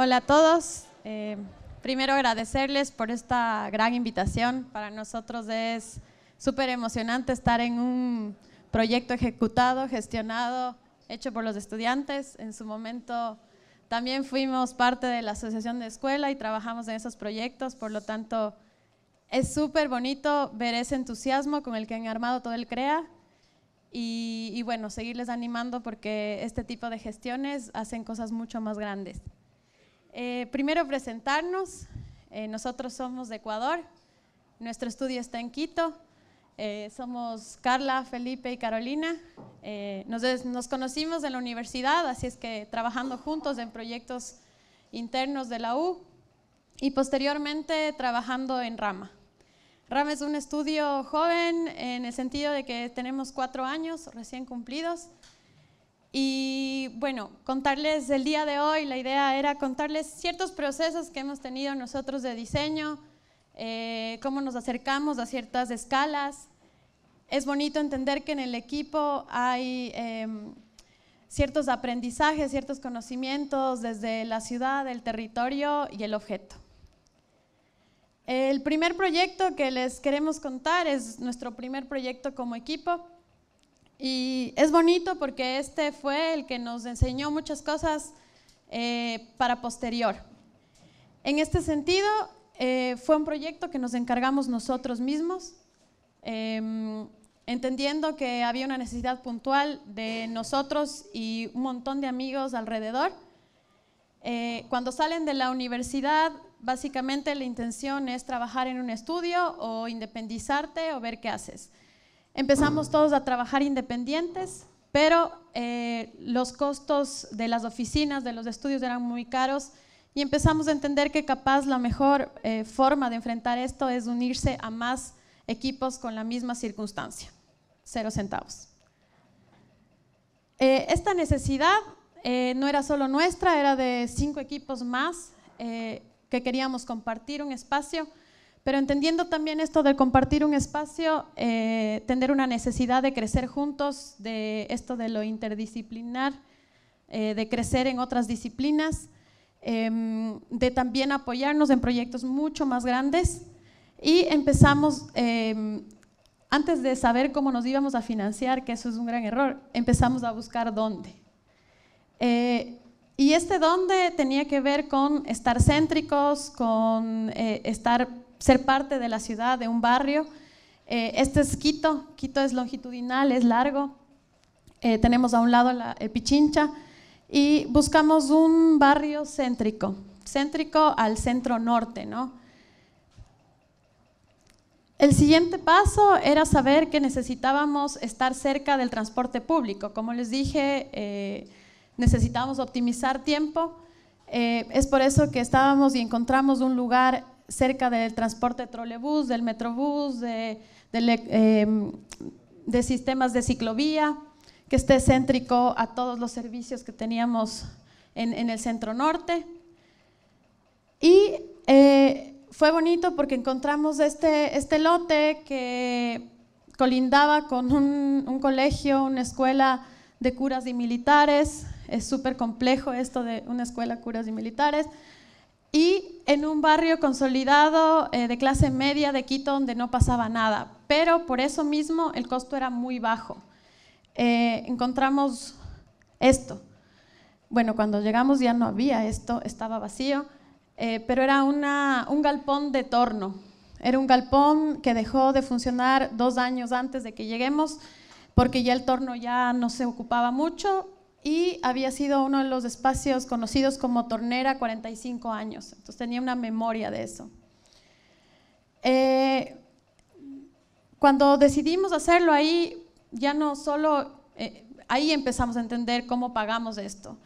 Hola a todos. Primero agradecerles por esta gran invitación. Para nosotros es súper emocionante estar en un proyecto ejecutado, gestionado, hecho por los estudiantes. En su momento también fuimos parte de la asociación de escuela y trabajamos en esos proyectos, por lo tanto es súper bonito ver ese entusiasmo con el que han armado todo el CREA y bueno, seguirles animando porque este tipo de gestiones hacen cosas mucho más grandes. Primero presentarnos, nosotros somos de Ecuador, nuestro estudio está en Quito, somos Carla, Felipe y Carolina, nos conocimos en la universidad, así es que trabajando juntos en proyectos internos de la U y posteriormente trabajando en Rama. Rama es un estudio joven en el sentido de que tenemos 4 años recién cumplidos. Y bueno, contarles el día de hoy, la idea era contarles ciertos procesos que hemos tenido nosotros de diseño, cómo nos acercamos a ciertas escalas. Es bonito entender que en el equipo hay ciertos aprendizajes, ciertos conocimientos desde la ciudad, el territorio y el objeto. El primer proyecto que les queremos contar es nuestro primer proyecto como equipo. Y es bonito porque este fue el que nos enseñó muchas cosas para posterior. En este sentido, fue un proyecto que nos encargamos nosotros mismos, entendiendo que había una necesidad puntual de nosotros y un montón de amigos alrededor. Cuando salen de la universidad, básicamente la intención es trabajar en un estudio o independizarte o ver qué haces. Empezamos todos a trabajar independientes, pero los costos de las oficinas, de los estudios eran muy caros y empezamos a entender que capaz la mejor forma de enfrentar esto es unirse a más equipos con la misma circunstancia, 0 centavos. Esta necesidad no era solo nuestra, era de 5 equipos más que queríamos compartir un espacio. Pero entendiendo también esto de compartir un espacio, tener una necesidad de crecer juntos, de esto de lo interdisciplinar, de crecer en otras disciplinas, de también apoyarnos en proyectos mucho más grandes y empezamos, antes de saber cómo nos íbamos a financiar, que eso es un gran error, empezamos a buscar dónde. Y este dónde tenía que ver con estar céntricos, con ser parte de la ciudad, de un barrio. Este es Quito, Quito es longitudinal, es largo, tenemos a un lado el Pichincha y buscamos un barrio céntrico al centro norte, ¿no? El siguiente paso era saber que necesitábamos estar cerca del transporte público. Como les dije, necesitábamos optimizar tiempo, es por eso que estábamos y encontramos un lugar cerca del transporte trolebús, del metrobús, de sistemas de ciclovía, que esté céntrico a todos los servicios que teníamos en el centro norte. Y fue bonito porque encontramos este lote que colindaba con un colegio, una escuela de curas y militares. Es súper complejo esto de una escuela de curas y militares. Y en un barrio consolidado de clase media de Quito donde no pasaba nada, pero por eso mismo el costo era muy bajo. Encontramos esto. Bueno, cuando llegamos ya no había esto, estaba vacío, pero era un galpón de torno. Era un galpón que dejó de funcionar 2 años antes de que lleguemos porque ya el torno ya no se ocupaba mucho y había sido uno de los espacios conocidos como tornera 45 años, entonces tenía una memoria de eso. Cuando decidimos hacerlo ahí, ya no solo, ahí empezamos a entender cómo pagamos esto.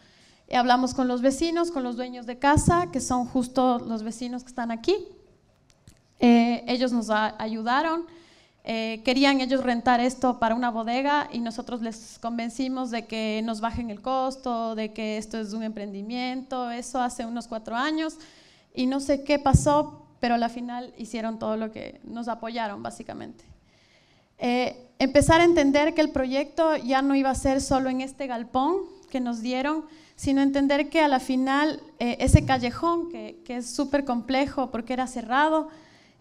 Hablamos con los vecinos, con los dueños de casa, que son justo los vecinos que están aquí. Ellos nos ayudaron. Querían ellos rentar esto para una bodega y nosotros les convencimos de que nos bajen el costo, de que esto es un emprendimiento. Eso hace unos 4 años y no sé qué pasó, pero al final hicieron todo lo que nos apoyaron básicamente. Empezar a entender que el proyecto ya no iba a ser solo en este galpón, que nos dieron, sino entender que a la final ese callejón, que es súper complejo porque era cerrado,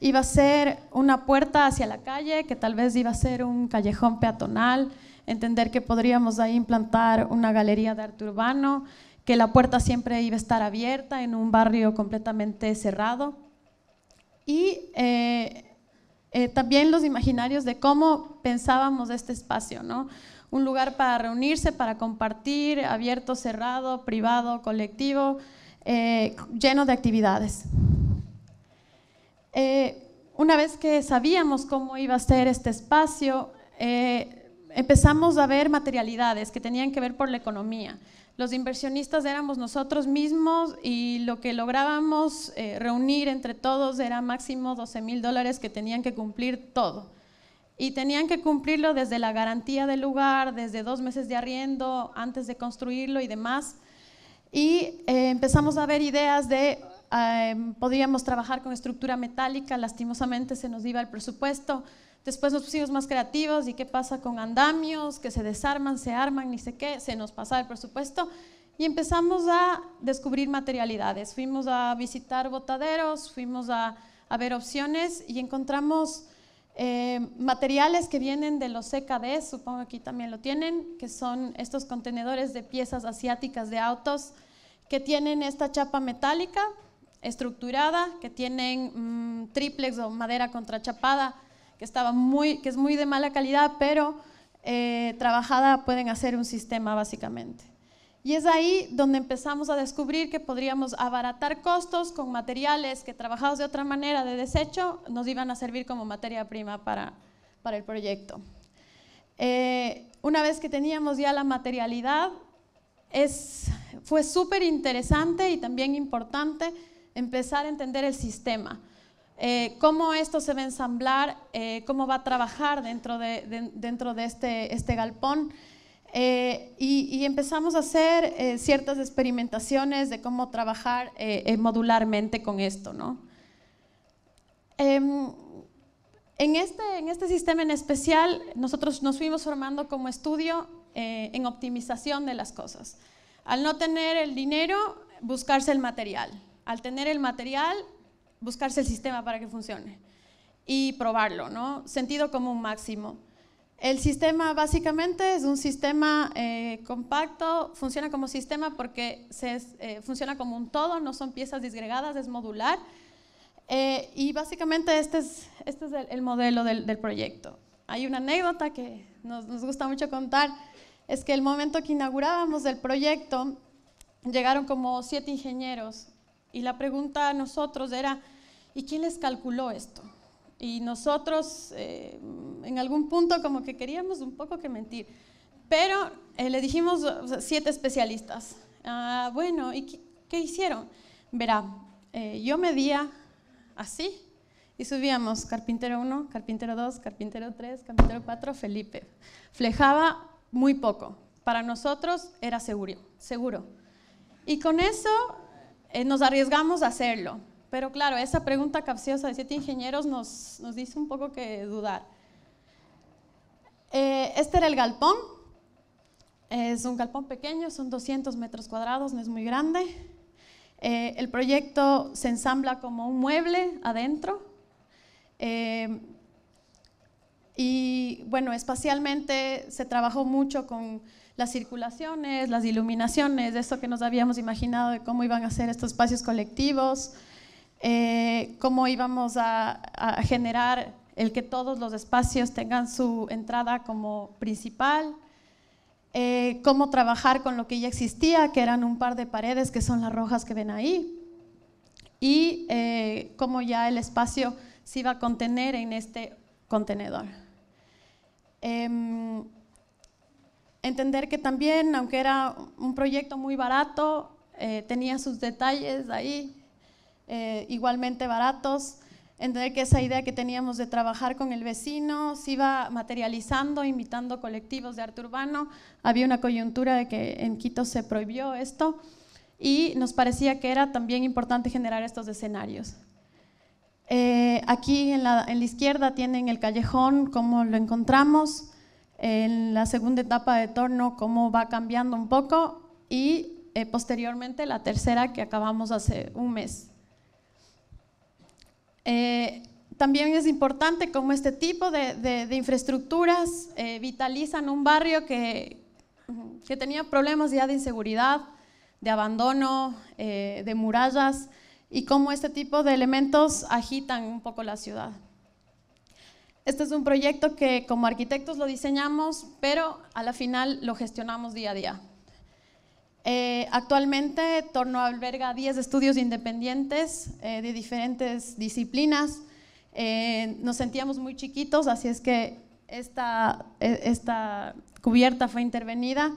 iba a ser una puerta hacia la calle, que tal vez iba a ser un callejón peatonal, entender que podríamos ahí implantar una galería de arte urbano, que la puerta siempre iba a estar abierta en un barrio completamente cerrado. Y también los imaginarios de cómo pensábamos este espacio, ¿no? Un lugar para reunirse, para compartir, abierto, cerrado, privado, colectivo, lleno de actividades. Una vez que sabíamos cómo iba a ser este espacio, empezamos a ver materialidades que tenían que ver por la economía. Los inversionistas éramos nosotros mismos y lo que lográbamos reunir entre todos era máximo $12,000 que tenían que cumplir todo. Y tenían que cumplirlo desde la garantía del lugar, desde 2 meses de arriendo, antes de construirlo y demás. Y empezamos a ver ideas de, podríamos trabajar con estructura metálica, lastimosamente se nos iba el presupuesto. Después nos pusimos más creativos y qué pasa con andamios que se desarman, se arman, ni sé qué, se nos pasaba el presupuesto y empezamos a descubrir materialidades. Fuimos a visitar botaderos, fuimos a ver opciones y encontramos materiales que vienen de los CKD, supongo que aquí también lo tienen, que son estos contenedores de piezas asiáticas de autos que tienen esta chapa metálica estructurada, que tienen triplex o madera contrachapada, que es muy de mala calidad, pero trabajada pueden hacer un sistema básicamente. Y es ahí donde empezamos a descubrir que podríamos abaratar costos con materiales que trabajados de otra manera de desecho nos iban a servir como materia prima para el proyecto. Una vez que teníamos ya la materialidad, fue súper interesante y también importante empezar a entender el sistema. Cómo esto se va a ensamblar, cómo va a trabajar dentro de este galpón. Y empezamos a hacer ciertas experimentaciones de cómo trabajar modularmente con esto, ¿no? En este sistema en especial, nosotros nos fuimos formando como estudio en optimización de las cosas. Al no tener el dinero, buscarse el material. Al tener el material, buscarse el sistema para que funcione y probarlo, ¿no? Sentido común máximo. El sistema básicamente es un sistema compacto, funciona como sistema porque funciona como un todo, no son piezas disgregadas, es modular. Y básicamente este es el modelo del proyecto. Hay una anécdota que nos gusta mucho contar, es que el momento que inaugurábamos el proyecto, llegaron como 7 ingenieros y la pregunta a nosotros era, ¿y quién les calculó esto? Y nosotros en algún punto como que queríamos un poco que mentir, pero le dijimos 7 especialistas. Bueno, ¿y qué hicieron? Verá, yo medía así y subíamos carpintero 1, carpintero 2, carpintero 3, carpintero 4, Felipe. Flejaba muy poco, para nosotros era seguro. Y con eso nos arriesgamos a hacerlo. Pero claro, esa pregunta capciosa de 7 ingenieros nos hizo un poco que dudar. Este era el galpón. Es un galpón pequeño, son 200 metros cuadrados, no es muy grande. El proyecto se ensambla como un mueble adentro. Y bueno, espacialmente se trabajó mucho con las circulaciones, las iluminaciones, de eso que nos habíamos imaginado de cómo iban a ser estos espacios colectivos. Cómo íbamos a generar el que todos los espacios tengan su entrada como principal, cómo trabajar con lo que ya existía, que eran un par de paredes que son las rojas que ven ahí, y cómo ya el espacio se iba a contener en este contenedor. Entender que también, aunque era un proyecto muy barato, tenía sus detalles ahí, igualmente baratos. Entender que esa idea que teníamos de trabajar con el vecino se iba materializando, invitando colectivos de arte urbano. Había una coyuntura de que en Quito se prohibió esto y nos parecía que era también importante generar estos escenarios. Aquí en la izquierda tienen el callejón, cómo lo encontramos. En la segunda etapa de Torno, cómo va cambiando un poco, y posteriormente la tercera, que acabamos hace un mes. También es importante cómo este tipo de infraestructuras vitalizan un barrio que tenía problemas ya de inseguridad, de abandono, de murallas, y cómo este tipo de elementos agitan un poco la ciudad. Este es un proyecto que como arquitectos lo diseñamos, pero a la final lo gestionamos día a día. Actualmente Torno alberga 10 estudios independientes de diferentes disciplinas. Nos sentíamos muy chiquitos, así es que esta cubierta fue intervenida,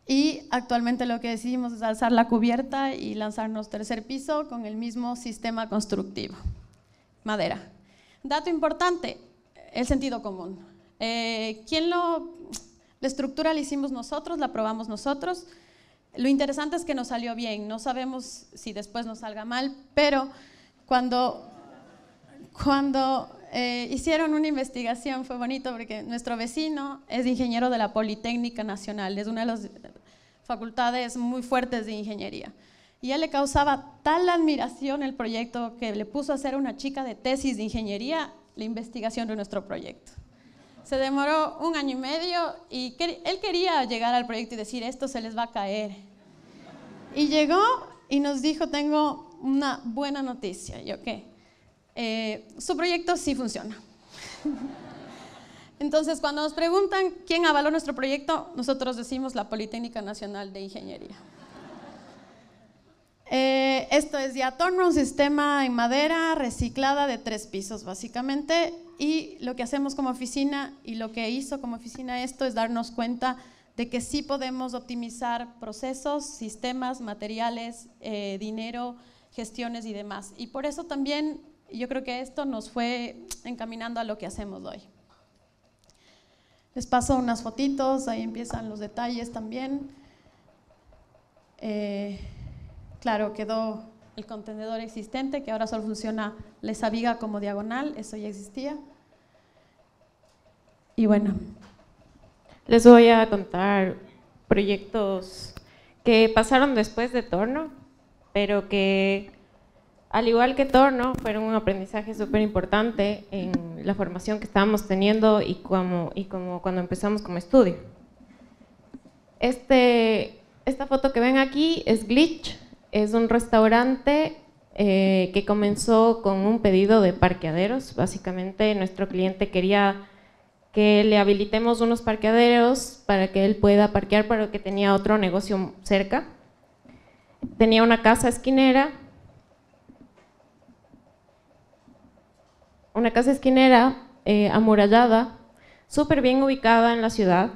y actualmente lo que decidimos es alzar la cubierta y lanzarnos tercer piso con el mismo sistema constructivo, madera. Dato importante, el sentido común. La estructura la hicimos nosotros, la probamos nosotros. Lo interesante es que nos salió bien, no sabemos si después nos salga mal, pero cuando hicieron una investigación fue bonito, porque nuestro vecino es ingeniero de la Politécnica Nacional, es una de las facultades muy fuertes de ingeniería, y a él le causaba tal admiración el proyecto que le puso a hacer una chica de tesis de ingeniería la investigación de nuestro proyecto. Se demoró 1 año y medio, y él quería llegar al proyecto y decir, esto se les va a caer. Y llegó y nos dijo, tengo una buena noticia. ¿Yo qué? Su proyecto sí funciona. Entonces, cuando nos preguntan quién avaló nuestro proyecto, nosotros decimos la Politécnica Nacional de Ingeniería. Esto es ya Torno, un sistema en madera reciclada de 3 pisos básicamente, y lo que hacemos como oficina y lo que hizo como oficina esto es darnos cuenta de que sí podemos optimizar procesos, sistemas, materiales, dinero, gestiones y demás. Y por eso también yo creo que esto nos fue encaminando a lo que hacemos hoy. Les paso unas fotitos, ahí empiezan los detalles también. Claro, quedó el contenedor existente, que ahora solo funciona esa viga como diagonal, eso ya existía. Y bueno. Les voy a contar proyectos que pasaron después de Torno, pero que, al igual que Torno, fueron un aprendizaje súper importante en la formación que estábamos teniendo y como cuando empezamos como estudio. Esta foto que ven aquí es Glitch, es un restaurante que comenzó con un pedido de parqueaderos. Básicamente nuestro cliente quería que le habilitemos unos parqueaderos para que él pueda parquear, pero que tenía otro negocio cerca. Tenía una casa esquinera, amurallada, súper bien ubicada en la ciudad,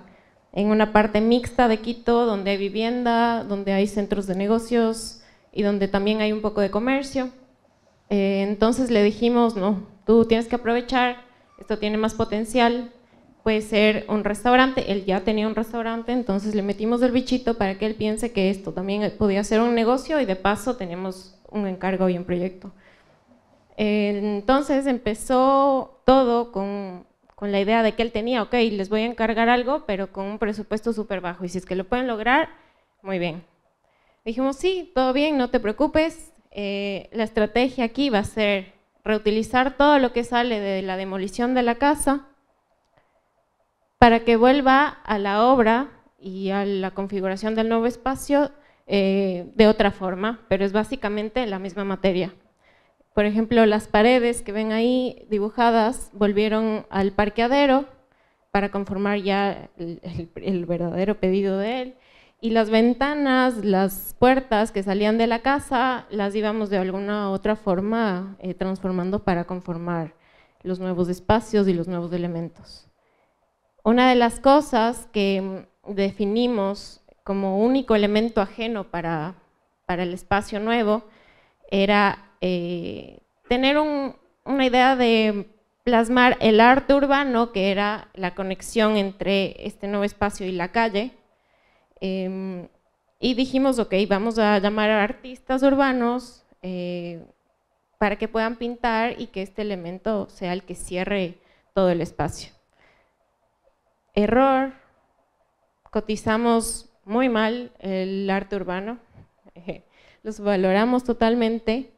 en una parte mixta de Quito, donde hay vivienda, donde hay centros de negocios y donde también hay un poco de comercio. Entonces le dijimos, no, tú tienes que aprovechar, esto tiene más potencial, puede ser un restaurante. Él ya tenía un restaurante, entonces le metimos el bichito para que él piense que esto también podía ser un negocio, y de paso tenemos un encargo y un proyecto. Entonces empezó todo con la idea de que él tenía, ok, les voy a encargar algo, pero con un presupuesto súper bajo, y si es que lo pueden lograr, muy bien. Dijimos, sí, todo bien, no te preocupes, la estrategia aquí va a ser reutilizar todo lo que sale de la demolición de la casa para que vuelva a la obra y a la configuración del nuevo espacio de otra forma, pero es básicamente la misma materia. Por ejemplo, las paredes que ven ahí dibujadas volvieron al parqueadero para conformar ya el verdadero pedido de él, y las ventanas, las puertas que salían de la casa, las íbamos de alguna otra forma transformando para conformar los nuevos espacios y los nuevos elementos. Una de las cosas que definimos como único elemento ajeno para el espacio nuevo era tener una idea de plasmar el arte urbano, que era la conexión entre este nuevo espacio y la calle, y dijimos, ok, vamos a llamar a artistas urbanos para que puedan pintar y que este elemento sea el que cierre todo el espacio. Error, cotizamos muy mal el arte urbano, los valoramos totalmente,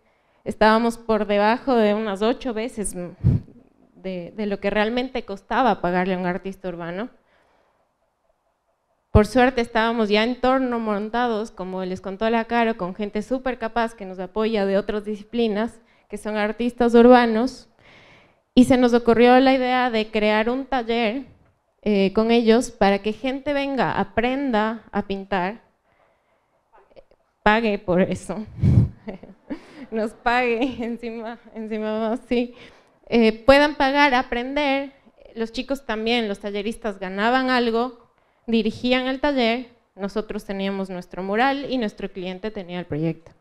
estábamos por debajo de unas 8 veces de lo que realmente costaba pagarle a un artista urbano. Por suerte estábamos ya en torno montados, como les contó la Caro, con gente súper capaz que nos apoya de otras disciplinas, que son artistas urbanos, y se nos ocurrió la idea de crear un taller con ellos para que gente venga, aprenda a pintar, pague por eso, nos pague encima más, sí, puedan pagar, aprender. Los chicos también, los talleristas ganaban algo, dirigían el taller, nosotros teníamos nuestro mural y nuestro cliente tenía el proyecto.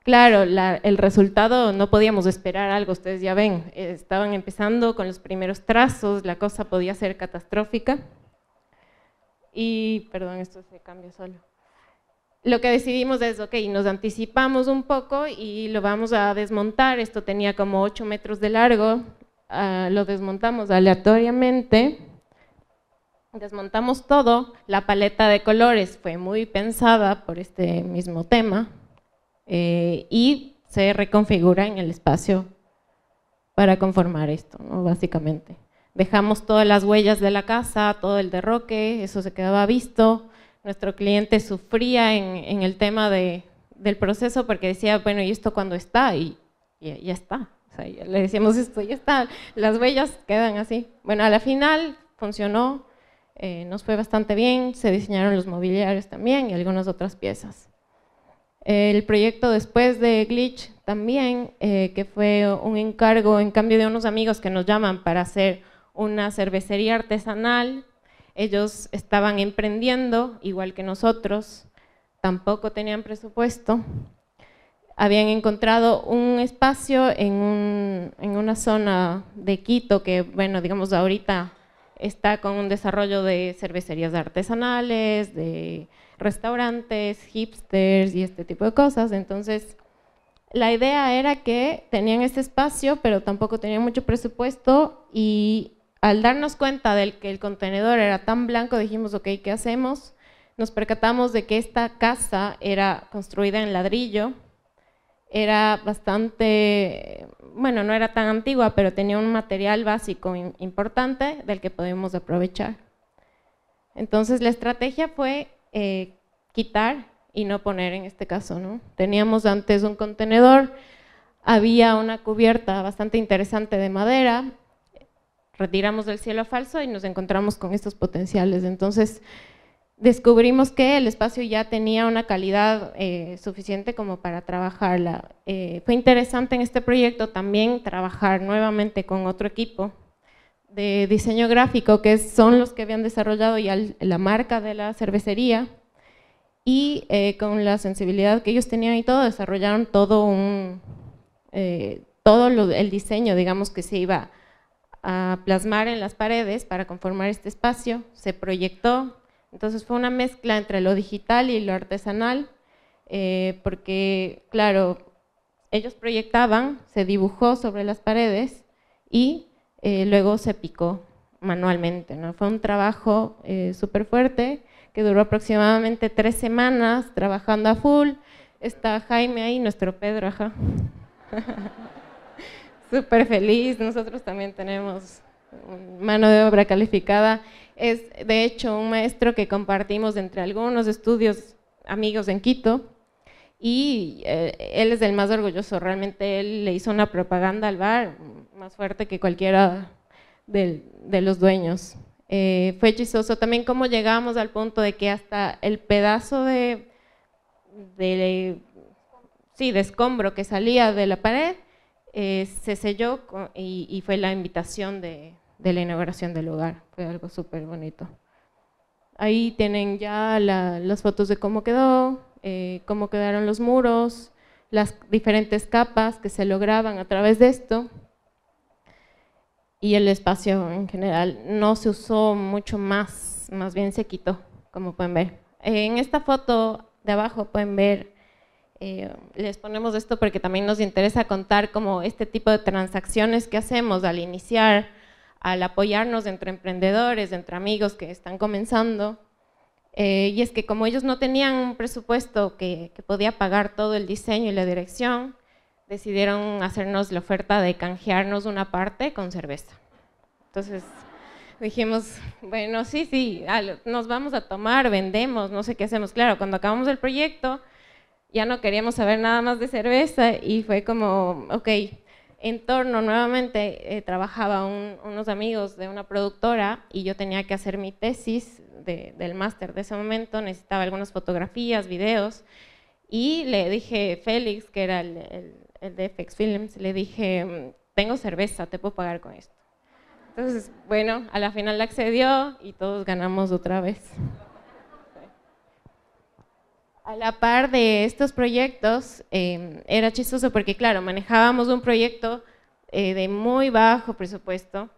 Claro, el resultado no podíamos esperar algo, ustedes ya ven, estaban empezando con los primeros trazos, la cosa podía ser catastrófica. Y, perdón, esto se cambia solo. Lo que decidimos es, ok, nos anticipamos un poco y lo vamos a desmontar, esto tenía como 8 metros de largo, lo desmontamos aleatoriamente, desmontamos todo, la paleta de colores fue muy pensada por este mismo tema, y se reconfigura en el espacio para conformar esto, ¿no? Básicamente. Dejamos todas las huellas de la casa, todo el derroque, eso se quedaba visto. Nuestro cliente sufría en el tema del proceso porque decía, bueno, ¿y esto cuándo está? Y ya está. O sea, ya le decíamos esto, ya está. Las huellas quedan así. Bueno, a la final funcionó, nos fue bastante bien, se diseñaron los mobiliarios también y algunas otras piezas. El proyecto después de Glitch también, que fue un encargo en cambio de unos amigos que nos llaman para hacer una cervecería artesanal. Ellos estaban emprendiendo, igual que nosotros, tampoco tenían presupuesto. Habían encontrado un espacio en una zona de Quito que, bueno, digamos ahorita está con un desarrollo de cervecerías artesanales, de restaurantes, hipsters y este tipo de cosas. Entonces, la idea era que tenían este espacio, pero tampoco tenían mucho presupuesto, y al darnos cuenta de que el contenedor era tan blanco, dijimos, ok, ¿qué hacemos? Nos percatamos de que esta casa era construida en ladrillo, era bastante, bueno, no era tan antigua, pero tenía un material básico importante del que podemos aprovechar. Entonces, la estrategia fue quitar y no poner en este caso, ¿no? Teníamos antes un contenedor, había una cubierta bastante interesante de madera, retiramos del cielo falso y nos encontramos con estos potenciales. Entonces descubrimos que el espacio ya tenía una calidad suficiente como para trabajarla. Fue interesante en este proyecto también trabajar nuevamente con otro equipo de diseño gráfico, que son los que habían desarrollado ya la marca de la cervecería, y con la sensibilidad que ellos tenían y todo, desarrollaron todo el diseño, digamos, que se iba a plasmar en las paredes para conformar este espacio, se proyectó. Entonces fue una mezcla entre lo digital y lo artesanal, porque, claro, ellos proyectaban, se dibujó sobre las paredes y luego se picó manualmente, ¿no? Fue un trabajo súper fuerte que duró aproximadamente 3 semanas trabajando a full. Está Jaime ahí, nuestro Pedro, ajá. Súper feliz, nosotros también tenemos mano de obra calificada. Es de hecho un maestro que compartimos entre algunos estudios amigos en Quito, y él es el más orgulloso, realmente él le hizo una propaganda al bar más fuerte que cualquiera de los dueños. Fue chistoso también cómo llegamos al punto de que hasta el pedazo de escombro que salía de la pared se selló y fue la invitación de la inauguración del lugar. Fue algo súper bonito. Ahí tienen ya las fotos de cómo quedó, cómo quedaron los muros, las diferentes capas que se lograban a través de esto. Y el espacio en general no se usó mucho más bien se quitó, como pueden ver. En esta foto de abajo pueden ver, les ponemos esto porque también nos interesa contar como este tipo de transacciones que hacemos al iniciar al apoyarnos entre emprendedores, entre amigos que están comenzando. Y es que como ellos no tenían un presupuesto que podía pagar todo el diseño y la dirección, decidieron hacernos la oferta de canjearnos una parte con cerveza. Entonces dijimos, bueno, sí, nos vamos a tomar, vendemos, no sé qué hacemos. Claro, cuando acabamos el proyecto ya no queríamos saber nada más de cerveza y fue como, ok, en torno nuevamente trabajaba unos amigos de una productora y yo tenía que hacer mi tesis del máster de ese momento, necesitaba algunas fotografías, videos, y le dije, Félix, que era el de FX Films, le dije, tengo cerveza, te puedo pagar con esto. Entonces, bueno, a la final accedió y todos ganamos otra vez. A la par de estos proyectos, era chistoso porque, claro, manejábamos un proyecto de muy bajo presupuesto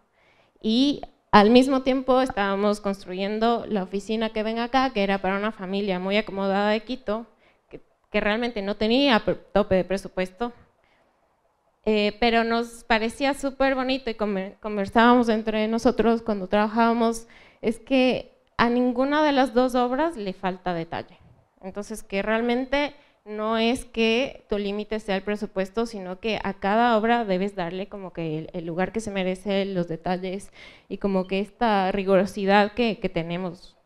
y al mismo tiempo estábamos construyendo la oficina que ven acá, que era para una familia muy acomodada de Quito, que realmente no tenía tope de presupuesto, pero nos parecía súper bonito y conversábamos entre nosotros cuando trabajábamos, es que a ninguna de las dos obras le falta detalle. Entonces, que realmente no es que tu límite sea el presupuesto, sino que a cada obra debes darle como que el lugar que se merece, los detalles y como que esta rigurosidad que tenemos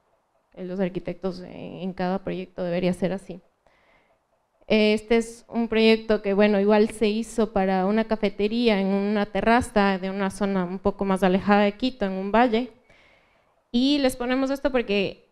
los arquitectos en cada proyecto debería ser así. Este es un proyecto que, bueno, igual se hizo para una cafetería en una terraza de una zona un poco más alejada de Quito, en un valle. Y les ponemos esto porque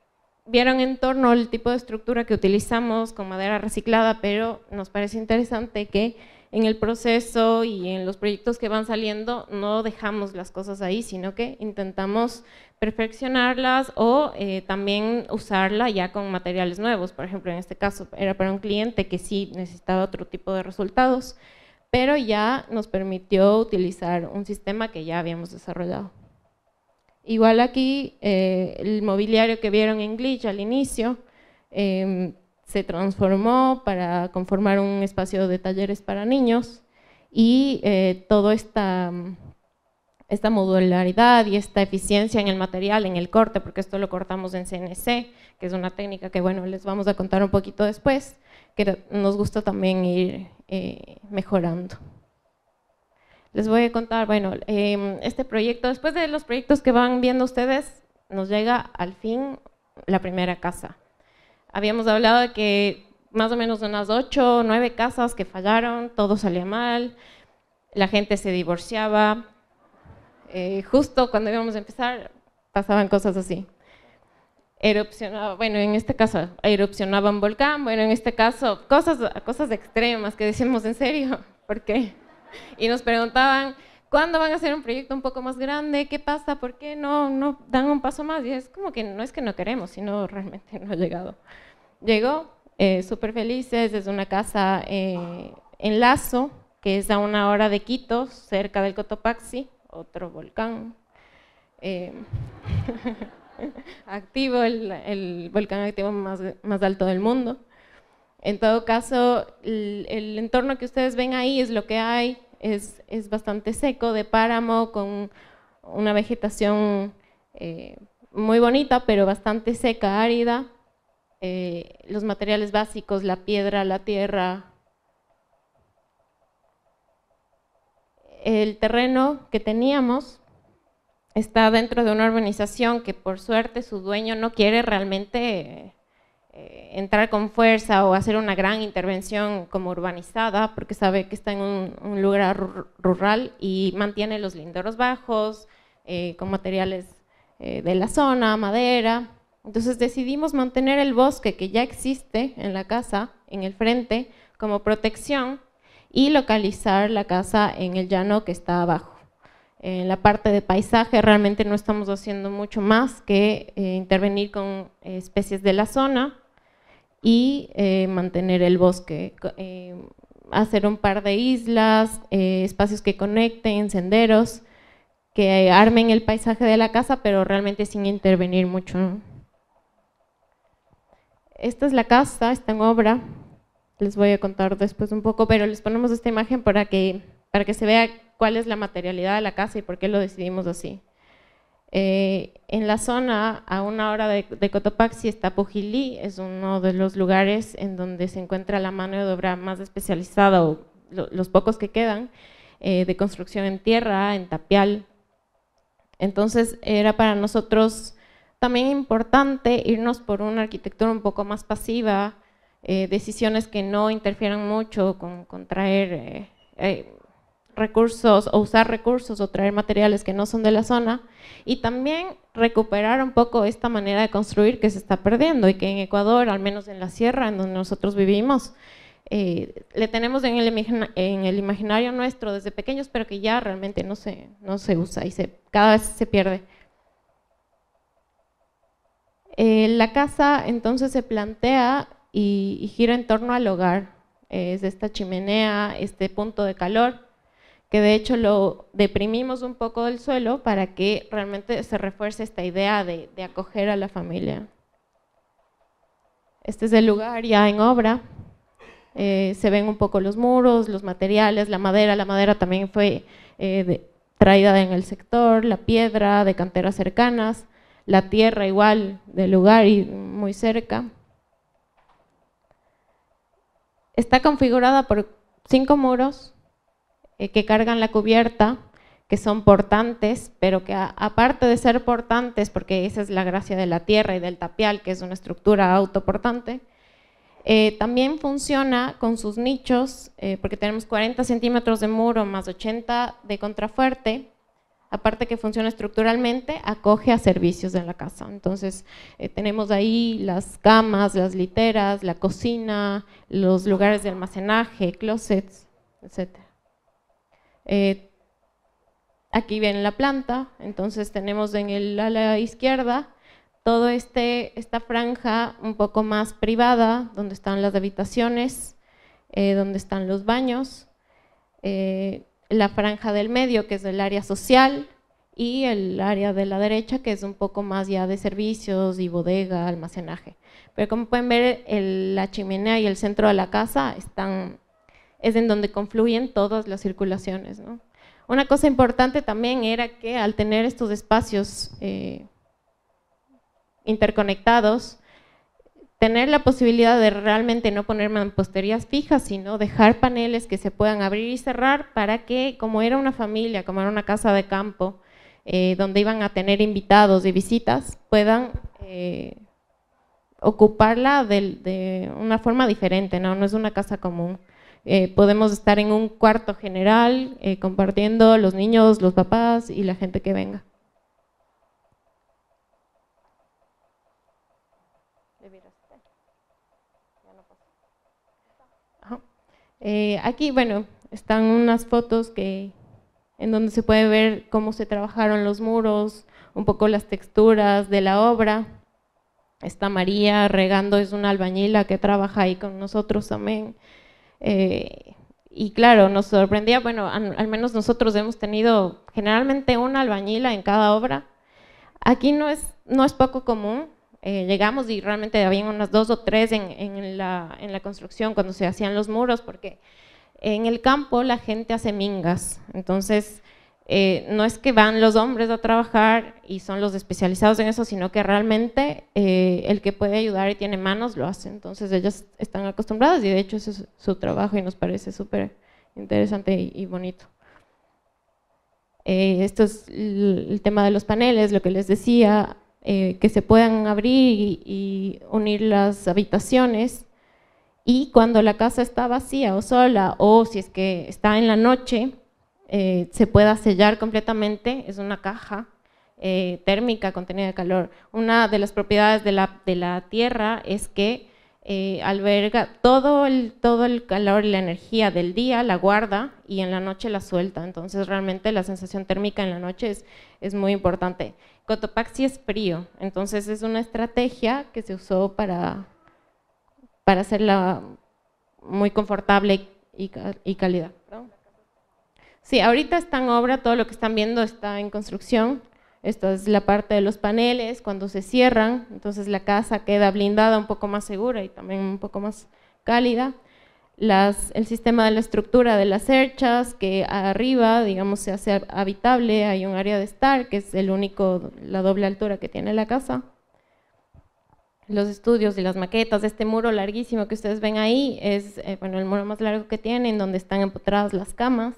vieron en torno el tipo de estructura que utilizamos con madera reciclada, pero nos parece interesante que en el proceso y en los proyectos que van saliendo no dejamos las cosas ahí, sino que intentamos perfeccionarlas o también usarla ya con materiales nuevos. Por ejemplo, en este caso era para un cliente que sí necesitaba otro tipo de resultados, pero ya nos permitió utilizar un sistema que ya habíamos desarrollado. Igual aquí, el mobiliario que vieron en Glitch al inicio se transformó para conformar un espacio de talleres para niños y toda esta modularidad y esta eficiencia en el material, en el corte, porque esto lo cortamos en CNC, que es una técnica que, bueno, les vamos a contar un poquito después, que nos gusta también ir mejorando. Les voy a contar, bueno, este proyecto, después de los proyectos que van viendo ustedes, nos llega al fin la primera casa. Habíamos hablado de que más o menos unas 8 o 9 casas que fallaron, todo salía mal, la gente se divorciaba, justo cuando íbamos a empezar pasaban cosas así. Erupcionaba, bueno, en este caso erupcionaba un volcán, bueno, en este caso cosas extremas que decimos, ¿en serio? ¿Por qué? Y nos preguntaban, ¿cuándo van a hacer un proyecto un poco más grande? ¿Qué pasa? ¿Por qué no dan un paso más? Y es como que no es que no queremos, sino realmente no ha llegado. Llegó, súper felices, es una casa en Lazo, que es a 1 hora de Quito, cerca del Cotopaxi, otro volcán. Activo, el volcán activo más alto del mundo. En todo caso, el entorno que ustedes ven ahí es lo que hay, es bastante seco, de páramo, con una vegetación muy bonita, pero bastante seca, árida. Los materiales básicos, la piedra, la tierra. El terreno que teníamos está dentro de una urbanización que, por suerte, su dueño no quiere realmente entrar con fuerza o hacer una gran intervención como urbanizada, porque sabe que está en un lugar rural y mantiene los linderos bajos, con materiales de la zona, madera. Entonces decidimos mantener el bosque que ya existe en la casa, en el frente, como protección y localizar la casa en el llano que está abajo. En la parte de paisaje realmente no estamos haciendo mucho más que intervenir con especies de la zona y mantener el bosque, hacer un par de islas, espacios que conecten, senderos, que armen el paisaje de la casa, pero realmente sin intervenir mucho, ¿no? Esta es la casa, está en obra, les voy a contar después un poco, pero les ponemos esta imagen para que se vea cuál es la materialidad de la casa y por qué lo decidimos así. En la zona, a 1 hora de Cotopaxi, está Pujilí, es uno de los lugares en donde se encuentra la mano de obra más especializada, o los pocos que quedan, de construcción en tierra, en tapial. Entonces era para nosotros también importante irnos por una arquitectura un poco más pasiva, decisiones que no interfieran mucho con traer recursos o usar recursos o traer materiales que no son de la zona, y también recuperar un poco esta manera de construir que se está perdiendo y que en Ecuador, al menos en la sierra en donde nosotros vivimos, le tenemos en el imaginario nuestro desde pequeños, pero que ya realmente no se usa y cada vez se pierde. La casa entonces se plantea y gira en torno al hogar, es esta chimenea, este punto de calor, que de hecho lo deprimimos un poco del suelo para que realmente se refuerce esta idea de acoger a la familia. Este es el lugar ya en obra, se ven un poco los muros, los materiales, la madera también fue traída en el sector, la piedra de canteras cercanas, la tierra igual del lugar y muy cerca. Está configurada por 5 muros que cargan la cubierta, que son portantes, pero que aparte de ser portantes, porque esa es la gracia de la tierra y del tapial, que es una estructura autoportante, también funciona con sus nichos, porque tenemos 40 centímetros de muro más 80 de contrafuerte. Aparte que funciona estructuralmente, acoge a servicios de la casa. Entonces tenemos ahí las camas, las literas, la cocina, los lugares de almacenaje, closets, etc. Aquí viene la planta, entonces tenemos en el ala izquierda todo esta franja un poco más privada, donde están las habitaciones, donde están los baños, la franja del medio, que es el área social, y el área de la derecha, que es un poco más ya de servicios y bodega, almacenaje. Pero como pueden ver, la chimenea y el centro de la casa es en donde confluyen todas las circulaciones, ¿no? Una cosa importante también era que al tener estos espacios interconectados, tener la posibilidad de realmente no poner mamposterías fijas, sino dejar paneles que se puedan abrir y cerrar para que, como era una familia, como era una casa de campo, donde iban a tener invitados y visitas, puedan ocuparla de una forma diferente, no es una casa común. Podemos estar en un cuarto general compartiendo los niños, los papás y la gente que venga. Aquí, bueno, están unas fotos en donde se puede ver cómo se trabajaron los muros, un poco las texturas de la obra. Está María regando, es una albañila que trabaja ahí con nosotros también. Y claro, nos sorprendía, bueno, al menos nosotros hemos tenido generalmente una albañila en cada obra. Aquí no es poco común. Llegamos y realmente habían unas 2 o 3 en la construcción cuando se hacían los muros, porque en el campo la gente hace mingas, entonces no es que van los hombres a trabajar y son los especializados en eso, sino que realmente el que puede ayudar y tiene manos lo hace, entonces ellas están acostumbradas y de hecho ese es su trabajo y nos parece súper interesante y bonito. Esto es el tema de los paneles, lo que les decía, que se puedan abrir y unir las habitaciones, y cuando la casa está vacía o sola, o si es que está en la noche, se pueda sellar completamente. Es una caja térmica contenida de calor. Una de las propiedades de la tierra es que alberga todo el calor y la energía del día, la guarda y en la noche la suelta, entonces realmente la sensación térmica en la noche es muy importante. Cotopaxi es frío, entonces es una estrategia que se usó para hacerla muy confortable y cálida, ¿no? Sí, ahorita está en obra, todo lo que están viendo está en construcción. Esta es la parte de los paneles, cuando se cierran, entonces la casa queda blindada, un poco más segura y también un poco más cálida. el sistema de la estructura de las cerchas, que arriba, digamos, se hace habitable, hay un área de estar, que es la doble altura que tiene la casa. Los estudios y las maquetas, este muro larguísimo que ustedes ven ahí, es bueno, el muro más largo que tiene, en donde están empotradas las camas.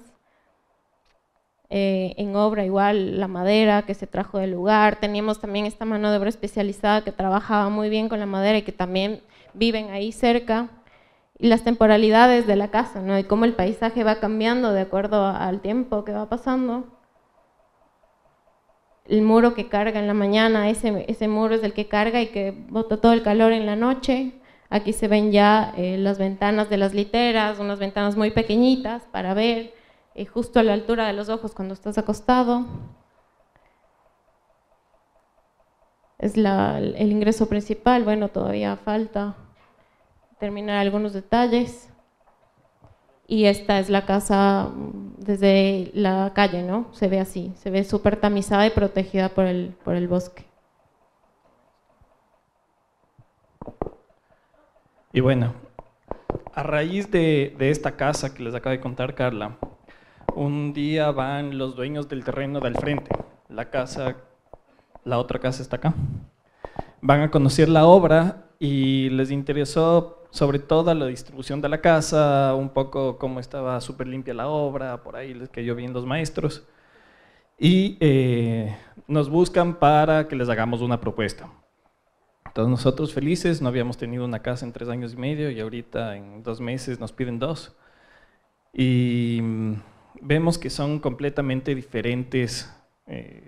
En obra igual, la madera que se trajo del lugar, teníamos también esta mano de obra especializada que trabajaba muy bien con la madera y que también viven ahí cerca. Y las temporalidades de la casa, ¿no? Y cómo el paisaje va cambiando de acuerdo al tiempo que va pasando. El muro que carga en la mañana, ese muro es el que carga y que bota todo el calor en la noche. Aquí se ven ya las ventanas de las literas, unas ventanas muy pequeñitas para ver justo a la altura de los ojos cuando estás acostado. Es el ingreso principal, bueno, todavía falta terminar algunos detalles. Y esta es la casa desde la calle, ¿no? Se ve así, se ve súper tamizada y protegida por el bosque. Y bueno, a raíz de esta casa que les acaba de contar Carla, un día van los dueños del terreno del frente, la otra casa está acá, van a conocer la obra y les interesó sobre todo la distribución de la casa, un poco cómo estaba súper limpia la obra, por ahí les cayó bien los maestros, y nos buscan para que les hagamos una propuesta. Entonces nosotros felices, no habíamos tenido una casa en 3 años y medio y ahorita en 2 meses nos piden 2. Y vemos que son completamente diferentes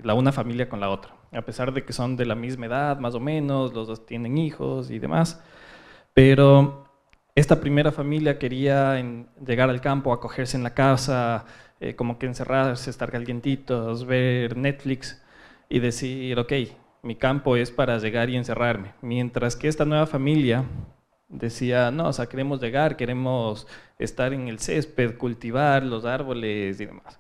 la una familia con la otra, a pesar de que son de la misma edad, más o menos, los dos tienen hijos y demás. Pero esta primera familia quería llegar al campo, acogerse en la casa, como que encerrarse, estar calientitos, ver Netflix y decir, ok, mi campo es para llegar y encerrarme. Mientras que esta nueva familia decía, no, o sea, queremos llegar, queremos estar en el césped, cultivar los árboles y demás.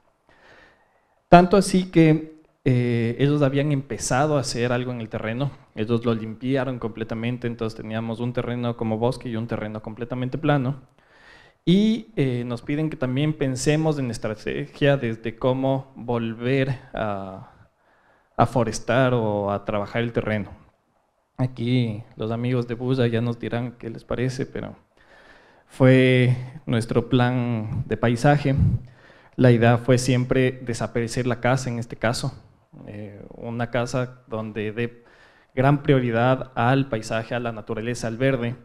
Tanto así que ellos habían empezado a hacer algo en el terreno, ellos lo limpiaron completamente, entonces teníamos un terreno como bosque y un terreno completamente plano. Y nos piden que también pensemos en estrategia desde cómo volver a forestar o a trabajar el terreno. Aquí los amigos de Bulla ya nos dirán qué les parece, pero fue nuestro plan de paisaje. La idea fue siempre desaparecer la casa en este caso, una casa donde dé gran prioridad al paisaje, a la naturaleza, al verde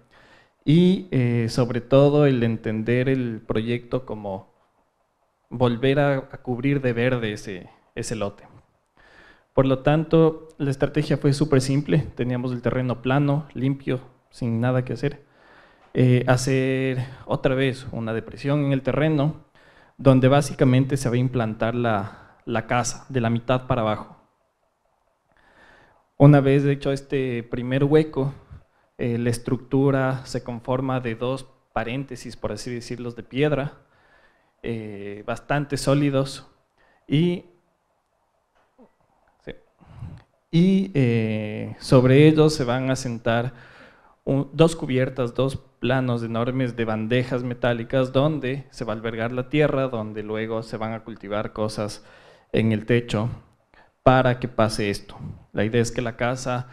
y sobre todo el entender el proyecto como volver a cubrir de verde ese lote. Por lo tanto, la estrategia fue súper simple, teníamos el terreno plano, limpio, sin nada que hacer. Hacer otra vez una depresión en el terreno, donde básicamente se va a implantar la casa de la mitad para abajo. Una vez hecho este primer hueco, la estructura se conforma de 2 paréntesis, por así decirlo, de piedra, bastante sólidos y sobre ellos se van a sentar 2 cubiertas, 2 planos enormes de bandejas metálicas donde se va a albergar la tierra, donde luego se van a cultivar cosas en el techo para que pase esto. La idea es que la casa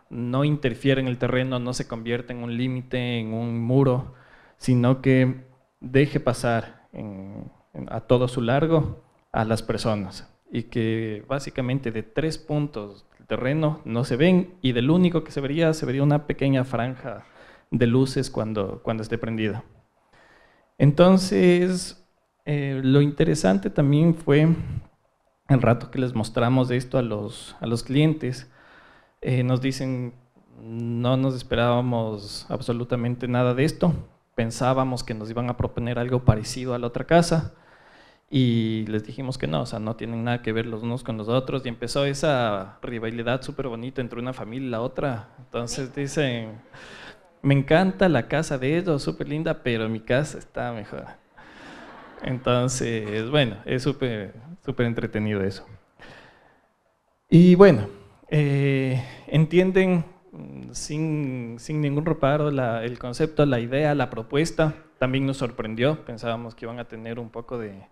no interfiera en el terreno, no se convierta en un límite, en un muro, sino que deje pasar a todo su largo a las personas y que básicamente de 3 puntos del terreno no se ven y del único que se vería una pequeña franja de luces cuando esté prendida. Entonces, lo interesante también fue el rato que les mostramos esto a los clientes, nos dicen, no nos esperábamos absolutamente nada de esto, pensábamos que nos iban a proponer algo parecido a la otra casa y les dijimos que no, o sea, no tienen nada que ver los unos con los otros y empezó esa rivalidad súper bonita entre una familia y la otra. Entonces dicen, me encanta la casa de ellos, súper linda, pero mi casa está mejor. Entonces, bueno, es súper entretenido eso. Y bueno, entienden sin ningún reparo, el concepto, la idea, la propuesta. También nos sorprendió, pensábamos que iban a tener un poco de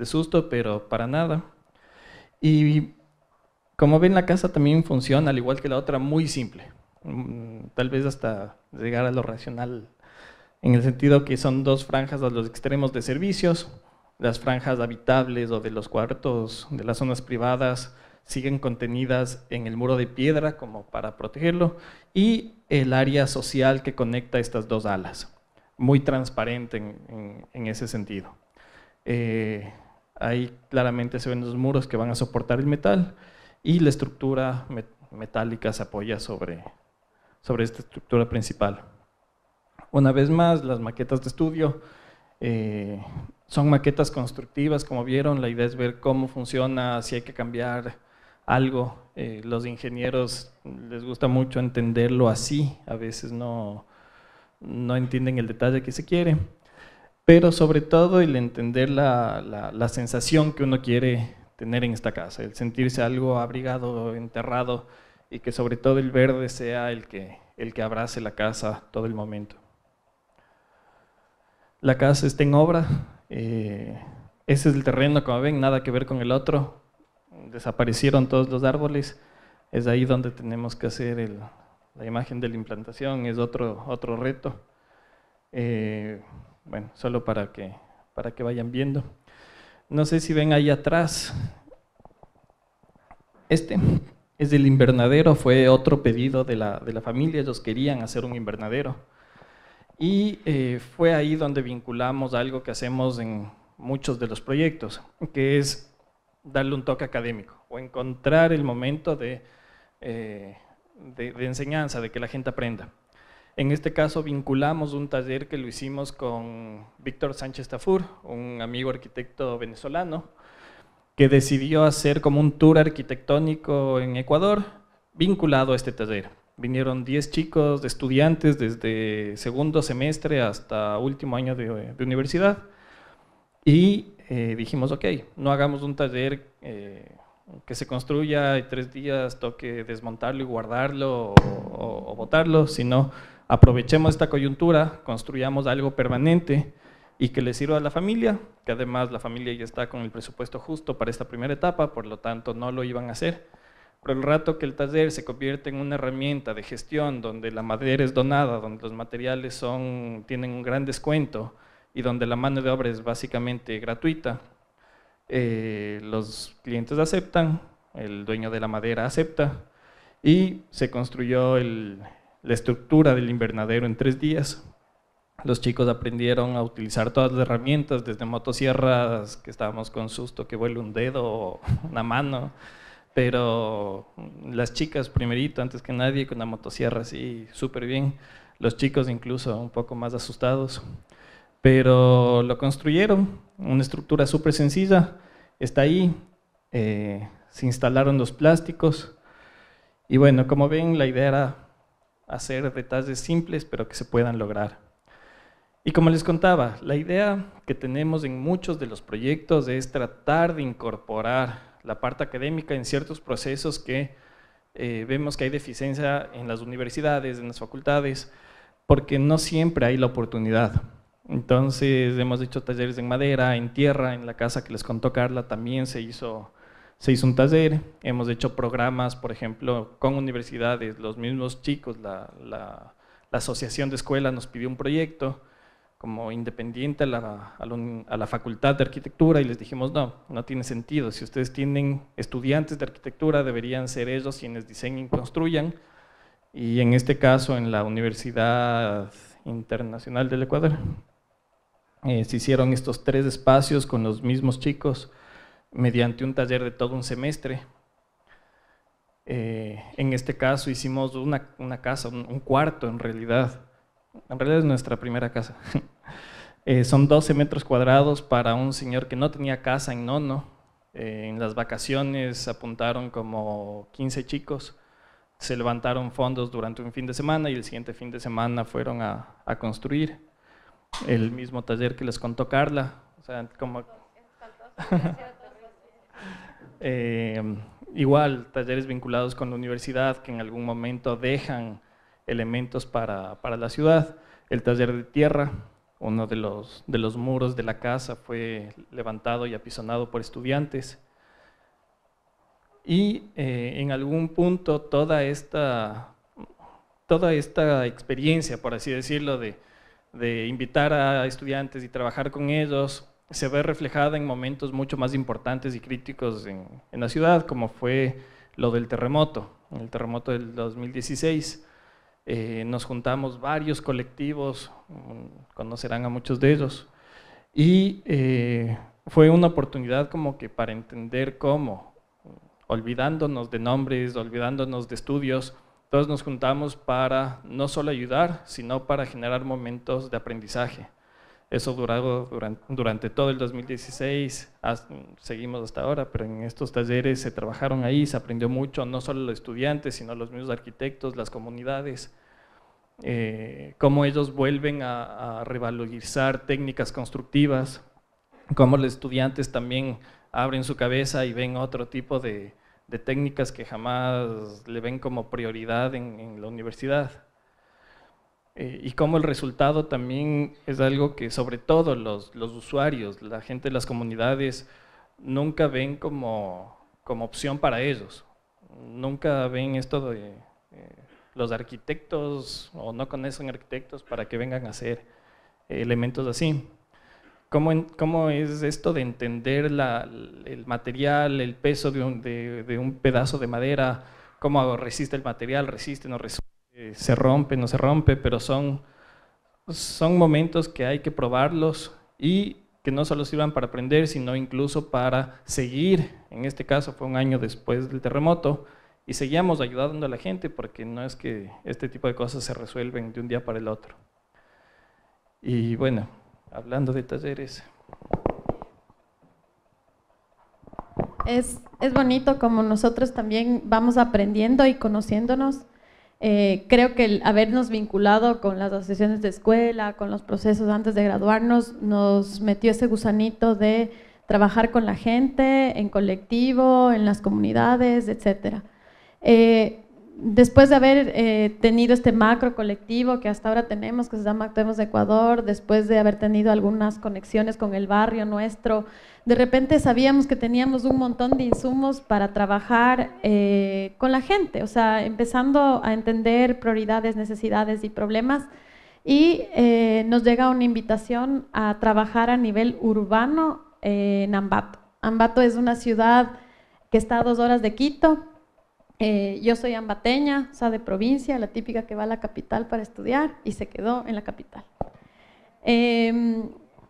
susto, pero para nada. Y como ven, la casa también funciona, al igual que la otra, muy simple. Tal vez hasta llegar a lo racional, en el sentido que son dos franjas a los extremos de servicios. Las franjas habitables o de los cuartos de las zonas privadas siguen contenidas en el muro de piedra como para protegerlo, y el área social que conecta estas dos alas, muy transparente en ese sentido. Ahí claramente se ven los muros que van a soportar el metal, y la estructura metálica se apoya sobre esta estructura principal. Una vez más, las maquetas de estudio son maquetas constructivas, como vieron. La idea es ver cómo funciona, si hay que cambiar algo. Los ingenieros les gusta mucho entenderlo así, a veces no entienden el detalle que se quiere, pero sobre todo el entender la sensación que uno quiere tener en esta casa, el sentirse algo abrigado, enterrado, y que sobre todo el verde sea el que abrace la casa todo el momento. La casa está en obra, ese es el terreno, como ven, nada que ver con el otro. Desaparecieron todos los árboles, es ahí donde tenemos que hacer la imagen de la implantación, es otro reto. Bueno, solo para que vayan viendo. No sé si ven ahí atrás, este es el invernadero, fue otro pedido de la familia, ellos querían hacer un invernadero. Y fue ahí donde vinculamos algo que hacemos en muchos de los proyectos, que es darle un toque académico o encontrar el momento de enseñanza, de que la gente aprenda. En este caso vinculamos un taller que lo hicimos con Víctor Sánchez Tafur, un amigo arquitecto venezolano, que decidió hacer como un tour arquitectónico en Ecuador vinculado a este taller. Vinieron 10 chicos de estudiantes desde segundo semestre hasta último año de universidad, y dijimos, ok, no hagamos un taller que se construya y 3 días toque desmontarlo y guardarlo o botarlo, sino aprovechemos esta coyuntura, construyamos algo permanente y que le sirva a la familia, que además la familia ya está con el presupuesto justo para esta primera etapa, por lo tanto no lo iban a hacer. Pero el rato que el taller se convierte en una herramienta de gestión donde la madera es donada, donde los materiales tienen un gran descuento y donde la mano de obra es básicamente gratuita, los clientes aceptan, el dueño de la madera acepta, y se construyó la estructura del invernadero en 3 días. Los chicos aprendieron a utilizar todas las herramientas, desde motosierras, que estábamos con susto que vuele un dedo o una mano, pero las chicas primerito, antes que nadie, con la motosierra así súper bien, los chicos incluso un poco más asustados, pero lo construyeron, una estructura súper sencilla, está ahí, se instalaron los plásticos, y bueno, como ven, la idea era hacer detalles simples, pero que se puedan lograr. Y como les contaba, la idea que tenemos en muchos de los proyectos es tratar de incorporar la parte académica en ciertos procesos que vemos que hay deficiencia en las universidades, en las facultades, porque no siempre hay la oportunidad. Entonces hemos hecho talleres en madera, en tierra, en la casa que les contó Carla también se hizo un taller. Hemos hecho programas, por ejemplo, con universidades, los mismos chicos, la asociación de escuelas nos pidió un proyecto como independiente a la facultad de arquitectura, y les dijimos no tiene sentido, si ustedes tienen estudiantes de arquitectura deberían ser ellos quienes diseñen y construyan, y en este caso en la Universidad Internacional del Ecuador se hicieron estos 3 espacios con los mismos chicos mediante un taller de todo un semestre. En este caso hicimos una casa, un cuarto en realidad es nuestra primera casa. Son 12 metros cuadrados para un señor que no tenía casa en nono. En las vacaciones apuntaron como 15 chicos, se levantaron fondos durante un fin de semana y el siguiente fin de semana fueron a construir el mismo taller que les contó Carla. O sea, como igual, talleres vinculados con la universidad que en algún momento dejan elementos para la ciudad. El taller de tierra, uno de los muros de la casa fue levantado y apisonado por estudiantes. Y en algún punto toda esta experiencia, por así decirlo, de invitar a estudiantes y trabajar con ellos, se ve reflejada en momentos mucho más importantes y críticos en la ciudad, como fue lo del terremoto, el terremoto del 2016. Nos juntamos varios colectivos, conocerán a muchos de ellos, y fue una oportunidad como que para entender cómo, olvidándonos de nombres, olvidándonos de estudios, todos nos juntamos para no solo ayudar, sino para generar momentos de aprendizaje. Eso duró durante todo el 2016, seguimos hasta ahora, pero en estos talleres se trabajaron ahí, se aprendió mucho, no solo los estudiantes, sino los mismos arquitectos, las comunidades, cómo ellos vuelven a revalorizar técnicas constructivas, cómo los estudiantes también abren su cabeza y ven otro tipo de técnicas que jamás le ven como prioridad en la universidad. Y cómo el resultado también es algo que sobre todo los usuarios, la gente de las comunidades, nunca ven como opción para ellos. Nunca ven esto de los arquitectos o no conocen arquitectos para que vengan a hacer elementos así. ¿Cómo es esto de entender el material, el peso de un pedazo de madera? ¿Cómo resiste el material? ¿Resiste, no resiste? ¿Se rompe, no se rompe? Pero son momentos que hay que probarlos y que no solo sirvan para aprender, sino incluso para seguir. En este caso fue un año después del terremoto y seguíamos ayudando a la gente porque no es que este tipo de cosas se resuelven de un día para el otro. Y bueno, hablando de talleres. Es bonito como nosotros también vamos aprendiendo y conociéndonos. Creo que el habernos vinculado con las asociaciones de escuela, con los procesos antes de graduarnos, nos metió ese gusanito de trabajar con la gente, en colectivo, en las comunidades, etc. Después de haber tenido este macro colectivo que hasta ahora tenemos, que se llama Actuemos de Ecuador, después de haber tenido algunas conexiones con el barrio nuestro, de repente sabíamos que teníamos un montón de insumos para trabajar con la gente, o sea, empezando a entender prioridades, necesidades y problemas, y nos llega una invitación a trabajar a nivel urbano en Ambato. Ambato es una ciudad que está a 2 horas de Quito. Yo soy ambateña, o sea, de provincia, la típica que va a la capital para estudiar y se quedó en la capital.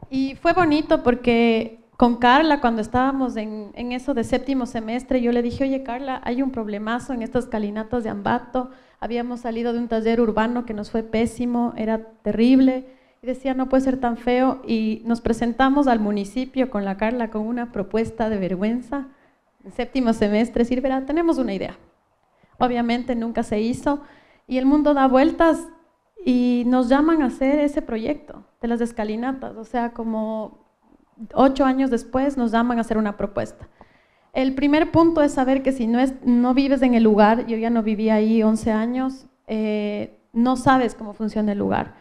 Y fue bonito porque con Carla, cuando estábamos en eso de 7º semestre, yo le dije, oye Carla, hay un problemazo en estas calinatas de Ambato, habíamos salido de un taller urbano que nos fue pésimo, era terrible, y decía, no puede ser tan feo, y nos presentamos al municipio con la Carla con una propuesta de vergüenza, en 7º semestre, decir, verá, tenemos una idea. Obviamente nunca se hizo y el mundo da vueltas y nos llaman a hacer ese proyecto de las escalinatas, o sea, como 8 años después nos llaman a hacer una propuesta. El primer punto es saber que si no vives en el lugar, yo ya no viví ahí 11 años, no sabes cómo funciona el lugar.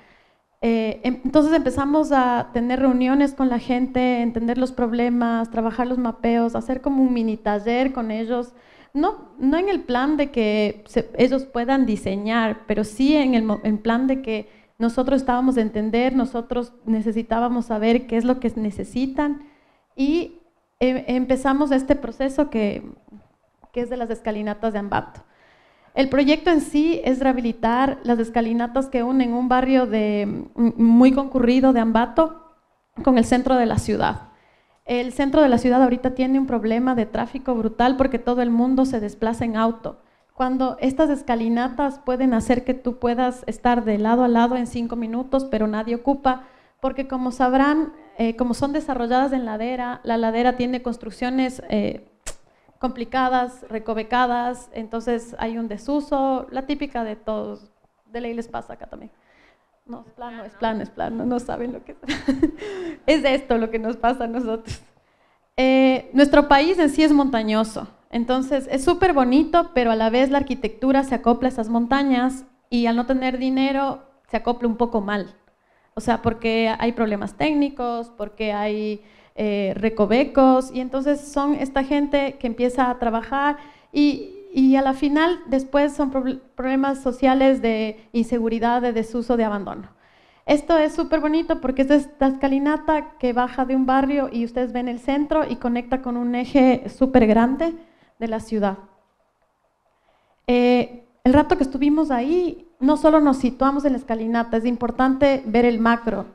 Entonces empezamos a tener reuniones con la gente, entender los problemas, trabajar los mapeos, hacer como un mini taller con ellos, no en el plan de que ellos puedan diseñar, pero sí en plan de que nosotros estábamos de entender, nosotros necesitábamos saber qué es lo que necesitan y empezamos este proceso que es de las escalinatas de Ambato. El proyecto en sí es rehabilitar las escalinatas que unen un barrio muy concurrido de Ambato con el centro de la ciudad. El centro de la ciudad ahorita tiene un problema de tráfico brutal porque todo el mundo se desplaza en auto. Cuando estas escalinatas pueden hacer que tú puedas estar de lado a lado en 5 minutos, pero nadie ocupa, porque como sabrán, como son desarrolladas en ladera, la ladera tiene construcciones complicadas, recovecadas, entonces hay un desuso, la típica de todos, de ley les pasa acá también. No, es plano, no saben lo que es. Es esto lo que nos pasa a nosotros. Nuestro país en sí es montañoso, Entonces es súper bonito, pero a la vez la arquitectura se acopla a esas montañas y al no tener dinero se acopla un poco mal. O sea, porque hay problemas técnicos, porque hay recovecos, y entonces son esta gente que empieza a trabajar y a la final después son problemas sociales de inseguridad, de desuso, de abandono. Esto es súper bonito porque es esta escalinata que baja de un barrio y ustedes ven el centro y conecta con un eje súper grande de la ciudad. El rato que estuvimos ahí, no solo nos situamos en la escalinata, es importante ver el macro.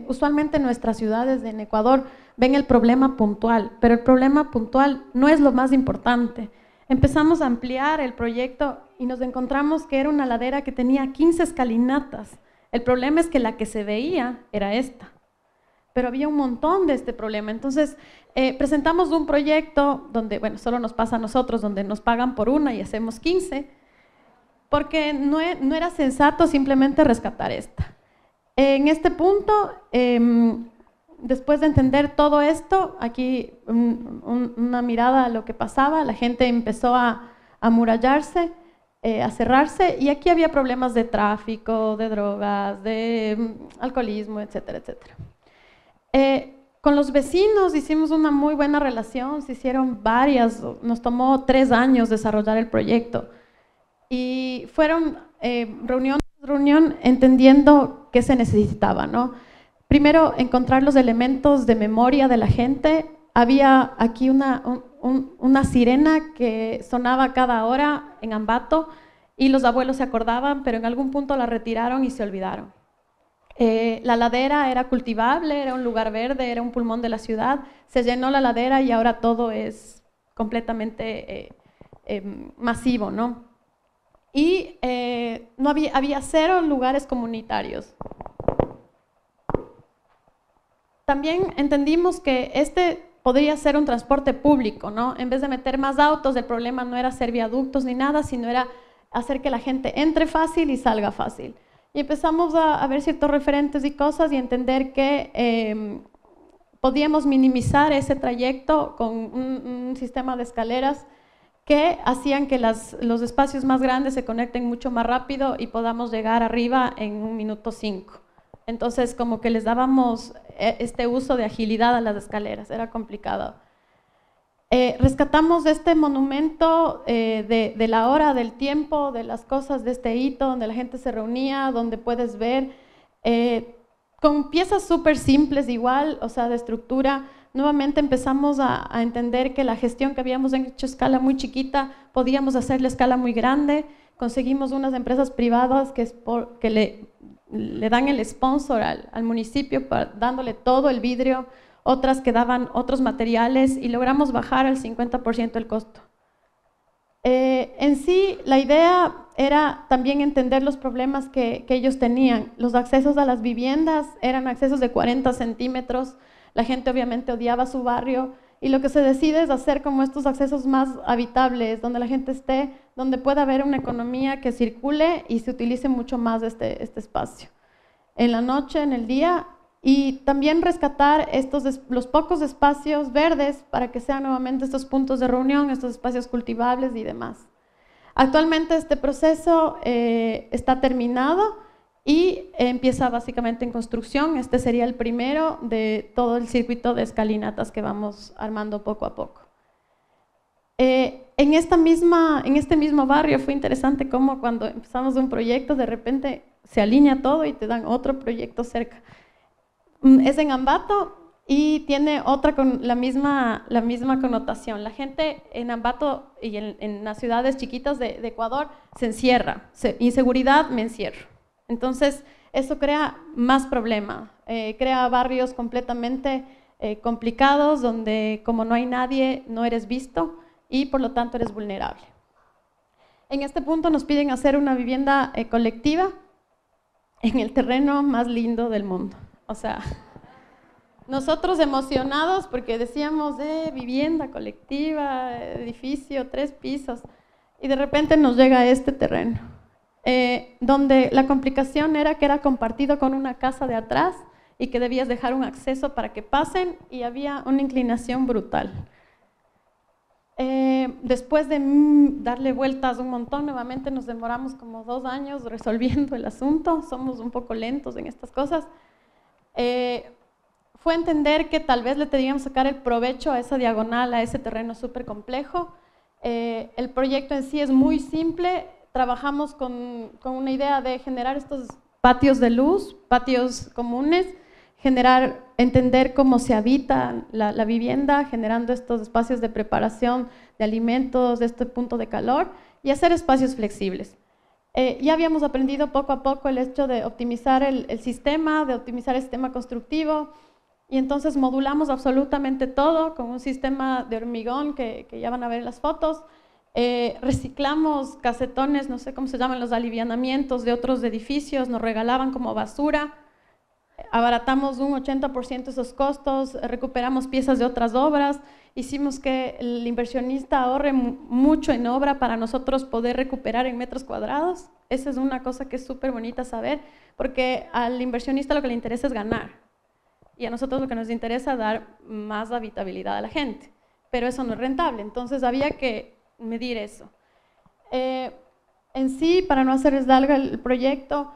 Usualmente nuestras ciudades en Ecuador ven el problema puntual, pero el problema puntual no es lo más importante. Empezamos a ampliar el proyecto y nos encontramos que era una ladera que tenía 15 escalinatas. El problema es que la que se veía era esta, pero había un montón de este problema. Entonces, presentamos un proyecto donde, bueno, solo nos pasa a nosotros, donde nos pagan por una y hacemos 15, porque no era sensato simplemente rescatar esta. En este punto, después de entender todo esto, aquí una mirada a lo que pasaba, la gente empezó a amurallarse, a cerrarse, y aquí había problemas de tráfico, de drogas, de alcoholismo, etcétera, etcétera. Con los vecinos hicimos una muy buena relación, se hicieron varias, nos tomó 3 años desarrollar el proyecto, y fueron reunión entendiendo qué se necesitaba, ¿no? Primero, encontrar los elementos de memoria de la gente. Había aquí una sirena que sonaba cada hora en Ambato y los abuelos se acordaban, pero en algún punto la retiraron y se olvidaron. La ladera era cultivable, era un lugar verde, era un pulmón de la ciudad. Se llenó la ladera y ahora todo es completamente masivo, ¿no? Y no había 0 lugares comunitarios. También entendimos que este podría ser un transporte público, ¿no? En vez de meter más autos, el problema no era hacer viaductos ni nada, sino era hacer que la gente entre fácil y salga fácil. Y empezamos a ver ciertos referentes y cosas y entender que podíamos minimizar ese trayecto con un sistema de escaleras que hacían que los espacios más grandes se conecten mucho más rápido y podamos llegar arriba en 1 minuto 5. Entonces, como que les dábamos este uso de agilidad a las escaleras, era complicado. Rescatamos este monumento de la hora, del tiempo, de las cosas, de este hito, donde la gente se reunía, donde puedes ver, con piezas súper simples igual, o sea, de estructura. Nuevamente empezamos a entender que la gestión que habíamos hecho a escala muy chiquita, podíamos hacerla a escala muy grande. Conseguimos unas empresas privadas que le dan el sponsor al municipio, dándole todo el vidrio, otras que daban otros materiales, y logramos bajar al 50% el costo. En sí, la idea era también entender los problemas que ellos tenían. Los accesos a las viviendas eran accesos de 40 centímetros, la gente obviamente odiaba su barrio, y lo que se decide es hacer como estos accesos más habitables, donde la gente esté, donde pueda haber una economía que circule y se utilice mucho más este espacio. En la noche, en el día, y también rescatar los pocos espacios verdes para que sean nuevamente estos puntos de reunión, estos espacios cultivables y demás. Actualmente este proceso está terminado y empieza básicamente en construcción. Este sería el primero de todo el circuito de escalinatas que vamos armando poco a poco. En este mismo barrio fue interesante cómo cuando empezamos un proyecto de repente se alinea todo y te dan otro proyecto cerca. Es en Ambato y tiene otra con la misma connotación. La gente en Ambato y en las ciudades chiquitas de Ecuador se encierra. Inseguridad, me encierro. Entonces, eso crea más problema, crea barrios completamente complicados donde como no hay nadie, no eres visto y por lo tanto eres vulnerable. En este punto nos piden hacer una vivienda colectiva en el terreno más lindo del mundo. O sea, nosotros emocionados porque decíamos, vivienda colectiva, edificio, 3 pisos, y de repente nos llega este terreno. Donde la complicación era que era compartido con una casa de atrás y que debías dejar un acceso para que pasen y había una inclinación brutal. Después de darle vueltas un montón, nuevamente nos demoramos como 2 años resolviendo el asunto, somos un poco lentos en estas cosas. Fue entender que tal vez le teníamos que sacar el provecho a esa diagonal, a ese terreno súper complejo. El proyecto en sí es muy simple, trabajamos con una idea de generar estos patios de luz, patios comunes, entender cómo se habita la vivienda, generando estos espacios de preparación de alimentos, de este punto de calor, y hacer espacios flexibles. Ya habíamos aprendido poco a poco el hecho de optimizar el sistema, de optimizar el sistema constructivo, y entonces modulamos absolutamente todo con un sistema de hormigón que ya van a ver en las fotos. Reciclamos casetones, no sé cómo se llaman, los alivianamientos de otros edificios, nos regalaban como basura. Abaratamos un 80% esos costos, recuperamos piezas de otras obras, hicimos que el inversionista ahorre mucho en obra para nosotros poder recuperar en metros cuadrados. Esa es una cosa que es súper bonita saber, porque al inversionista lo que le interesa es ganar. Y a nosotros lo que nos interesa es dar más habitabilidad a la gente, pero eso no es rentable, entonces había que medir eso. En sí, para no hacerles largo el proyecto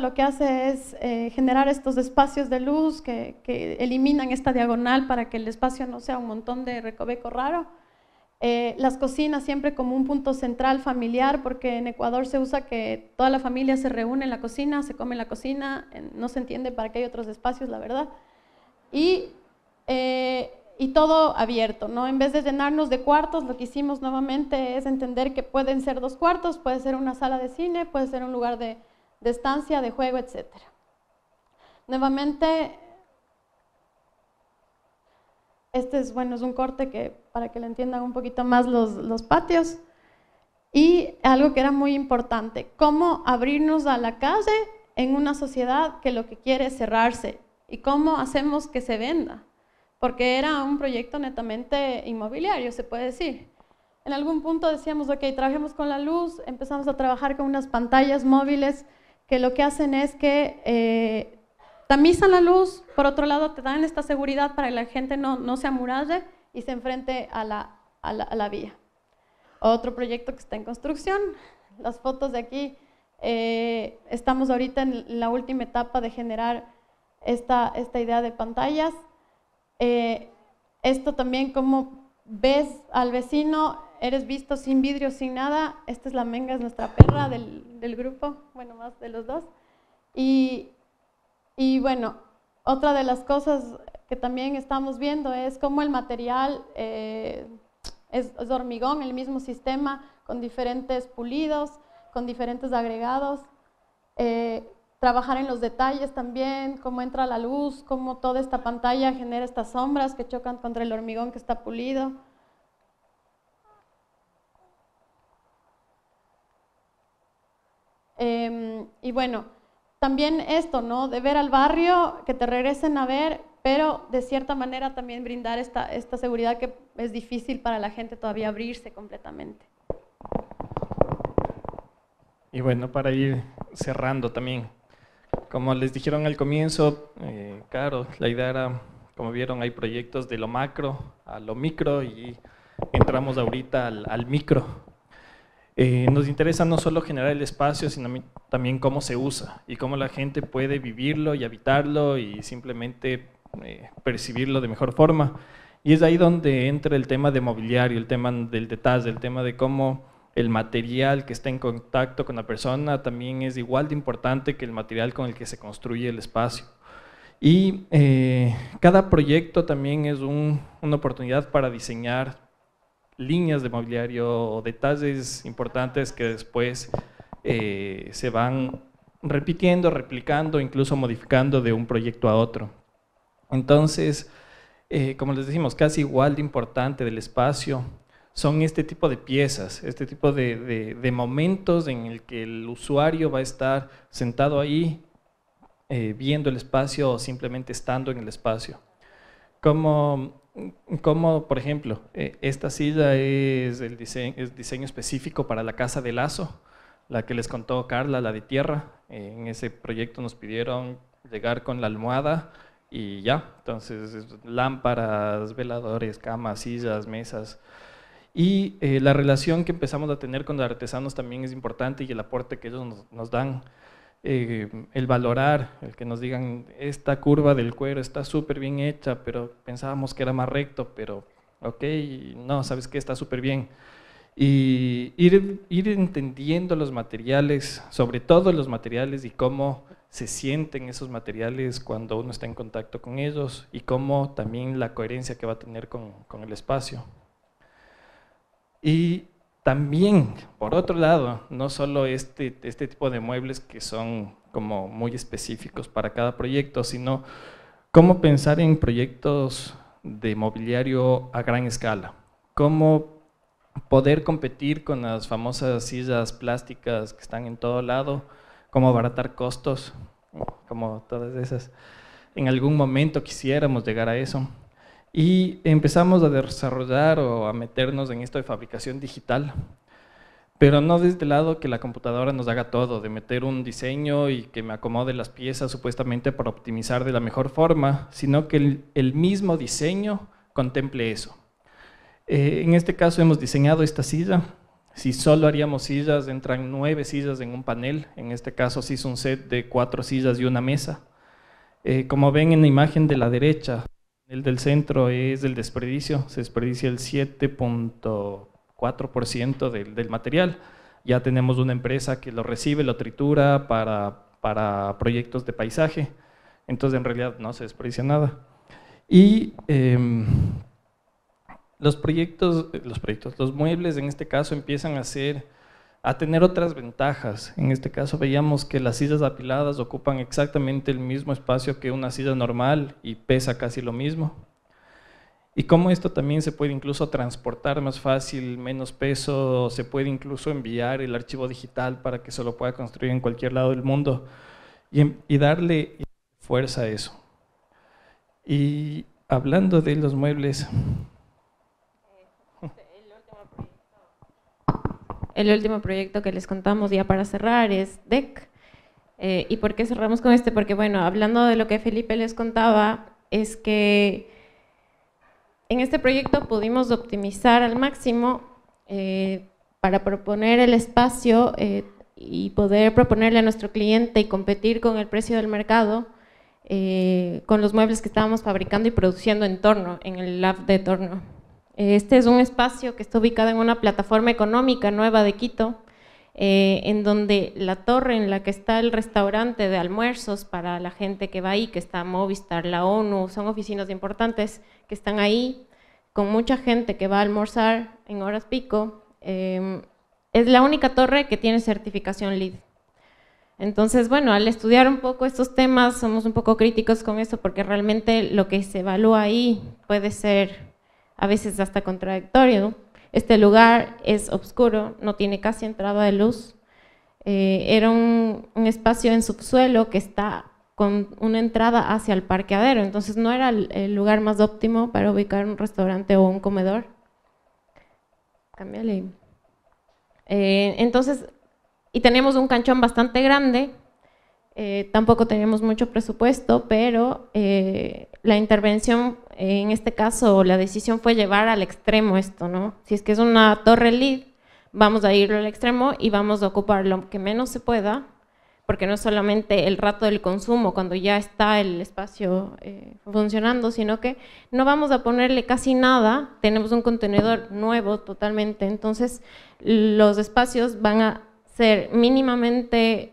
lo que hace es generar estos espacios de luz que eliminan esta diagonal para que el espacio no sea un montón de recoveco raro. Las cocinas siempre como un punto central familiar, porque en Ecuador se usa que toda la familia se reúne en la cocina, se come en la cocina, no se entiende para qué hay otros espacios, la verdad. Y todo abierto, ¿no? En vez de llenarnos de cuartos, lo que hicimos nuevamente es entender que pueden ser 2 cuartos, puede ser una sala de cine, puede ser un lugar de estancia, de juego, etc. Nuevamente, este es un corte para que lo entiendan un poquito más los patios. Y algo que era muy importante, cómo abrirnos a la calle en una sociedad que lo que quiere es cerrarse y cómo hacemos que se venda, porque era un proyecto netamente inmobiliario, se puede decir. En algún punto decíamos, ok, trabajemos con la luz, empezamos a trabajar con unas pantallas móviles que lo que hacen es que tamizan la luz, por otro lado te dan esta seguridad para que la gente no se amuralle y se enfrente a la vía. Otro proyecto que está en construcción, las fotos de aquí, estamos ahorita en la última etapa de generar esta idea de pantallas. Esto también, como ves al vecino, eres visto sin vidrio, sin nada. Esta es la Menga, es nuestra perra del grupo, bueno, más de los dos. Y bueno, otra de las cosas que también estamos viendo es cómo el material es hormigón, el mismo sistema, con diferentes pulidos, con diferentes agregados. Trabajar en los detalles también, cómo entra la luz, cómo toda esta pantalla genera estas sombras que chocan contra el hormigón que está pulido. Y bueno, también esto, ¿no? De ver al barrio, que te regresen a ver, pero de cierta manera también brindar esta seguridad que es difícil para la gente todavía abrirse completamente. Y bueno, para ir cerrando también, como les dijeron al comienzo, claro, la idea era, como vieron, hay proyectos de lo macro a lo micro y entramos ahorita al micro. Nos interesa no solo generar el espacio, sino también cómo se usa y cómo la gente puede vivirlo y habitarlo y simplemente percibirlo de mejor forma. Y es ahí donde entra el tema de mobiliario, el tema del detalle, el tema de cómo el material que está en contacto con la persona también es igual de importante que el material con el que se construye el espacio. Y cada proyecto también es una oportunidad para diseñar líneas de mobiliario o detalles importantes que después se van repitiendo, replicando, incluso modificando de un proyecto a otro. Entonces, como les decimos, casi igual de importante del espacio son este tipo de piezas, este tipo de momentos en el que el usuario va a estar sentado ahí viendo el espacio o simplemente estando en el espacio. Como por ejemplo, esta silla es diseño específico para la casa de Lazo, la que les contó Carla, la de tierra. En ese proyecto nos pidieron llegar con la almohada y ya, entonces lámparas, veladores, camas, sillas, mesas. Y la relación que empezamos a tener con los artesanos también es importante, y el aporte que ellos nos dan, el valorar, el que nos digan, esta curva del cuero está súper bien hecha, pero pensábamos que era más recto, pero ok, no, sabes que está súper bien. Y ir entendiendo los materiales, sobre todo los materiales, y cómo se sienten esos materiales cuando uno está en contacto con ellos, y cómo también la coherencia que va a tener con el espacio. Y también, por otro lado, no solo este tipo de muebles que son como muy específicos para cada proyecto, sino cómo pensar en proyectos de mobiliario a gran escala, cómo poder competir con las famosas sillas plásticas que están en todo lado, cómo abaratar costos, como todas esas. En algún momento quisiéramos llegar a eso. Y empezamos a desarrollar o a meternos en esto de fabricación digital, pero no desde el lado que la computadora nos haga todo, de meter un diseño y que me acomode las piezas supuestamente para optimizar de la mejor forma, sino que el mismo diseño contemple eso. En este caso hemos diseñado esta silla. Si solo haríamos sillas, entran 9 sillas en un panel. En este caso se hizo un set de 4 sillas y una mesa. Como ven en la imagen de la derecha, el del centro es el desperdicio, se desperdicia el 7.4% del material. Ya tenemos una empresa que lo recibe, lo tritura para proyectos de paisaje, entonces en realidad no se desperdicia nada. Y los muebles en este caso empiezan a tener otras ventajas. En este caso veíamos que las sillas apiladas ocupan exactamente el mismo espacio que una silla normal y pesa casi lo mismo. Y cómo esto también se puede incluso transportar más fácil, menos peso, se puede incluso enviar el archivo digital para que se lo pueda construir en cualquier lado del mundo, y darle fuerza a eso. Y hablando de los muebles… El último proyecto que les contamos ya para cerrar es DEC. ¿Y por qué cerramos con este? Porque bueno, hablando de lo que Felipe les contaba, es que en este proyecto pudimos optimizar al máximo para proponer el espacio y poder proponerle a nuestro cliente y competir con el precio del mercado con los muebles que estábamos fabricando y produciendo en Torno, en el lab de Torno. Este es un espacio que está ubicado en una plataforma económica nueva de Quito, en donde la torre en la que está el restaurante de almuerzos para la gente que va ahí, que está Movistar, la ONU, son oficinas importantes que están ahí, con mucha gente que va a almorzar en horas pico. Es la única torre que tiene certificación LEED. Entonces, bueno, al estudiar un poco estos temas, somos un poco críticos con eso, porque realmente lo que se evalúa ahí puede ser a veces hasta contradictorio. Este lugar es oscuro, no tiene casi entrada de luz. Era un espacio en subsuelo que está con una entrada hacia el parqueadero, entonces no era el lugar más óptimo para ubicar un restaurante o un comedor. Cámbiale. Entonces, y teníamos un canchón bastante grande. Tampoco teníamos mucho presupuesto, pero la intervención, en este caso, la decisión fue llevar al extremo esto, ¿no? Si es que es una torre LEED, vamos a irlo al extremo y vamos a ocupar lo que menos se pueda, porque no es solamente el rato del consumo cuando ya está el espacio funcionando, sino que no vamos a ponerle casi nada, tenemos un contenedor nuevo totalmente, entonces los espacios van a ser mínimamente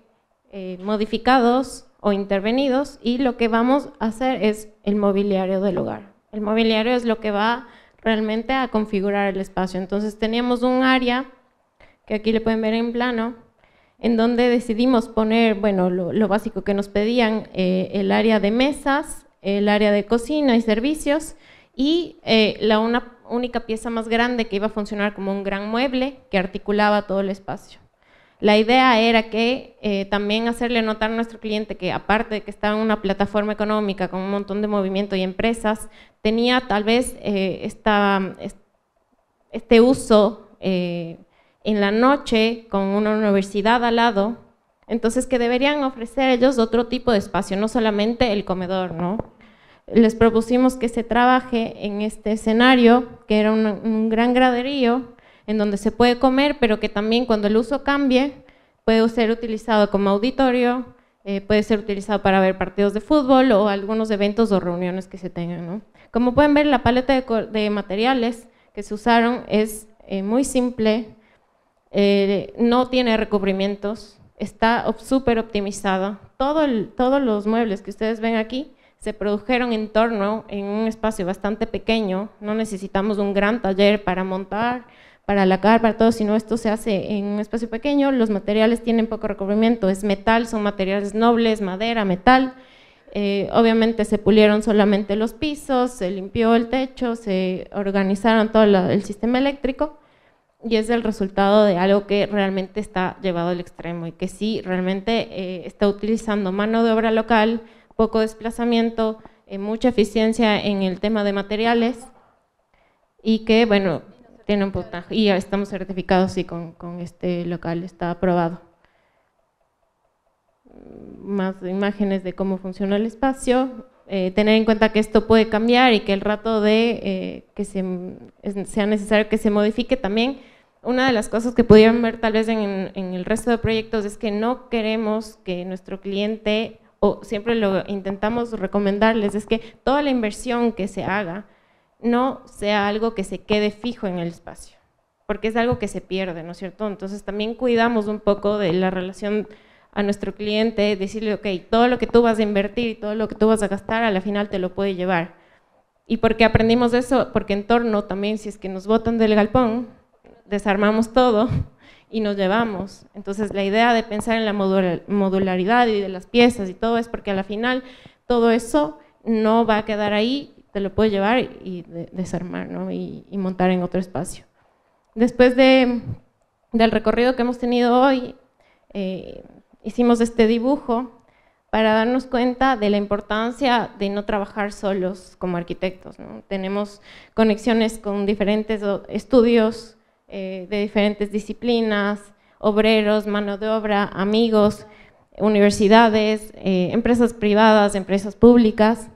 modificados o intervenidos, y lo que vamos a hacer es el mobiliario del lugar. El mobiliario es lo que va realmente a configurar el espacio. Entonces teníamos un área, que aquí le pueden ver en plano, en donde decidimos poner, bueno, lo básico que nos pedían, el área de mesas, el área de cocina y servicios, y una única pieza más grande que iba a funcionar como un gran mueble que articulaba todo el espacio. La idea era que también hacerle notar a nuestro cliente que, aparte de que estaba en una plataforma económica con un montón de movimiento y empresas, tenía tal vez este uso en la noche con una universidad al lado, entonces que deberían ofrecer ellos otro tipo de espacio, no solamente el comedor, ¿no? Les propusimos que se trabaje en este escenario, que era un gran graderío en donde se puede comer, pero que también cuando el uso cambie puede ser utilizado como auditorio, puede ser utilizado para ver partidos de fútbol o algunos eventos o reuniones que se tengan, ¿no? Como pueden ver, la paleta de materiales que se usaron es muy simple, no tiene recubrimientos, está súper optimizada. Todos los muebles que ustedes ven aquí se produjeron en torno, en un espacio bastante pequeño, no necesitamos un gran taller para montar, para lacar, para todo, sino esto se hace en un espacio pequeño. Los materiales tienen poco recubrimiento, es metal, son materiales nobles, madera, metal. Obviamente se pulieron solamente los pisos, se limpió el techo, se organizaron todo el sistema eléctrico y es el resultado de algo que realmente está llevado al extremo y que sí realmente está utilizando mano de obra local, poco desplazamiento, mucha eficiencia en el tema de materiales y que, bueno, tiene un puntaje y ya estamos certificados sí, con este local, está aprobado. Más imágenes de cómo funciona el espacio, tener en cuenta que esto puede cambiar y que el rato de que sea necesario que se modifique también. Una de las cosas que pudieran ver tal vez en el resto de proyectos es que no queremos que nuestro cliente, o siempre lo intentamos recomendarles, es que toda la inversión que se haga no sea algo que se quede fijo en el espacio, porque es algo que se pierde, ¿no es cierto? Entonces también cuidamos un poco de la relación a nuestro cliente, decirle, ok, todo lo que tú vas a invertir y todo lo que tú vas a gastar, a la final te lo puede llevar. ¿Y por qué aprendimos de eso? Porque en torno también, si es que nos botan del galpón, desarmamos todo y nos llevamos. Entonces la idea de pensar en la modularidad y de las piezas y todo es porque a la final todo eso no va a quedar ahí, te lo puedes llevar y desarmar, ¿no? y montar en otro espacio. Después del recorrido que hemos tenido hoy, hicimos este dibujo para darnos cuenta de la importancia de no trabajar solos como arquitectos, ¿no? Tenemos conexiones con diferentes estudios de diferentes disciplinas, obreros, mano de obra, amigos, universidades, empresas privadas, empresas públicas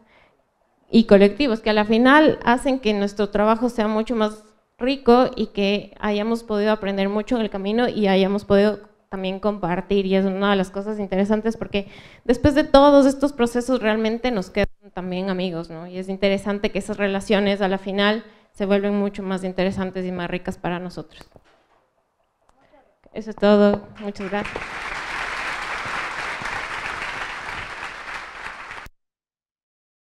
y colectivos, que a la final hacen que nuestro trabajo sea mucho más rico y que hayamos podido aprender mucho en el camino y hayamos podido también compartir, y es una de las cosas interesantes porque después de todos estos procesos realmente nos quedan también amigos, ¿no? Y es interesante que esas relaciones a la final se vuelven mucho más interesantes y más ricas para nosotros. Eso es todo, muchas gracias.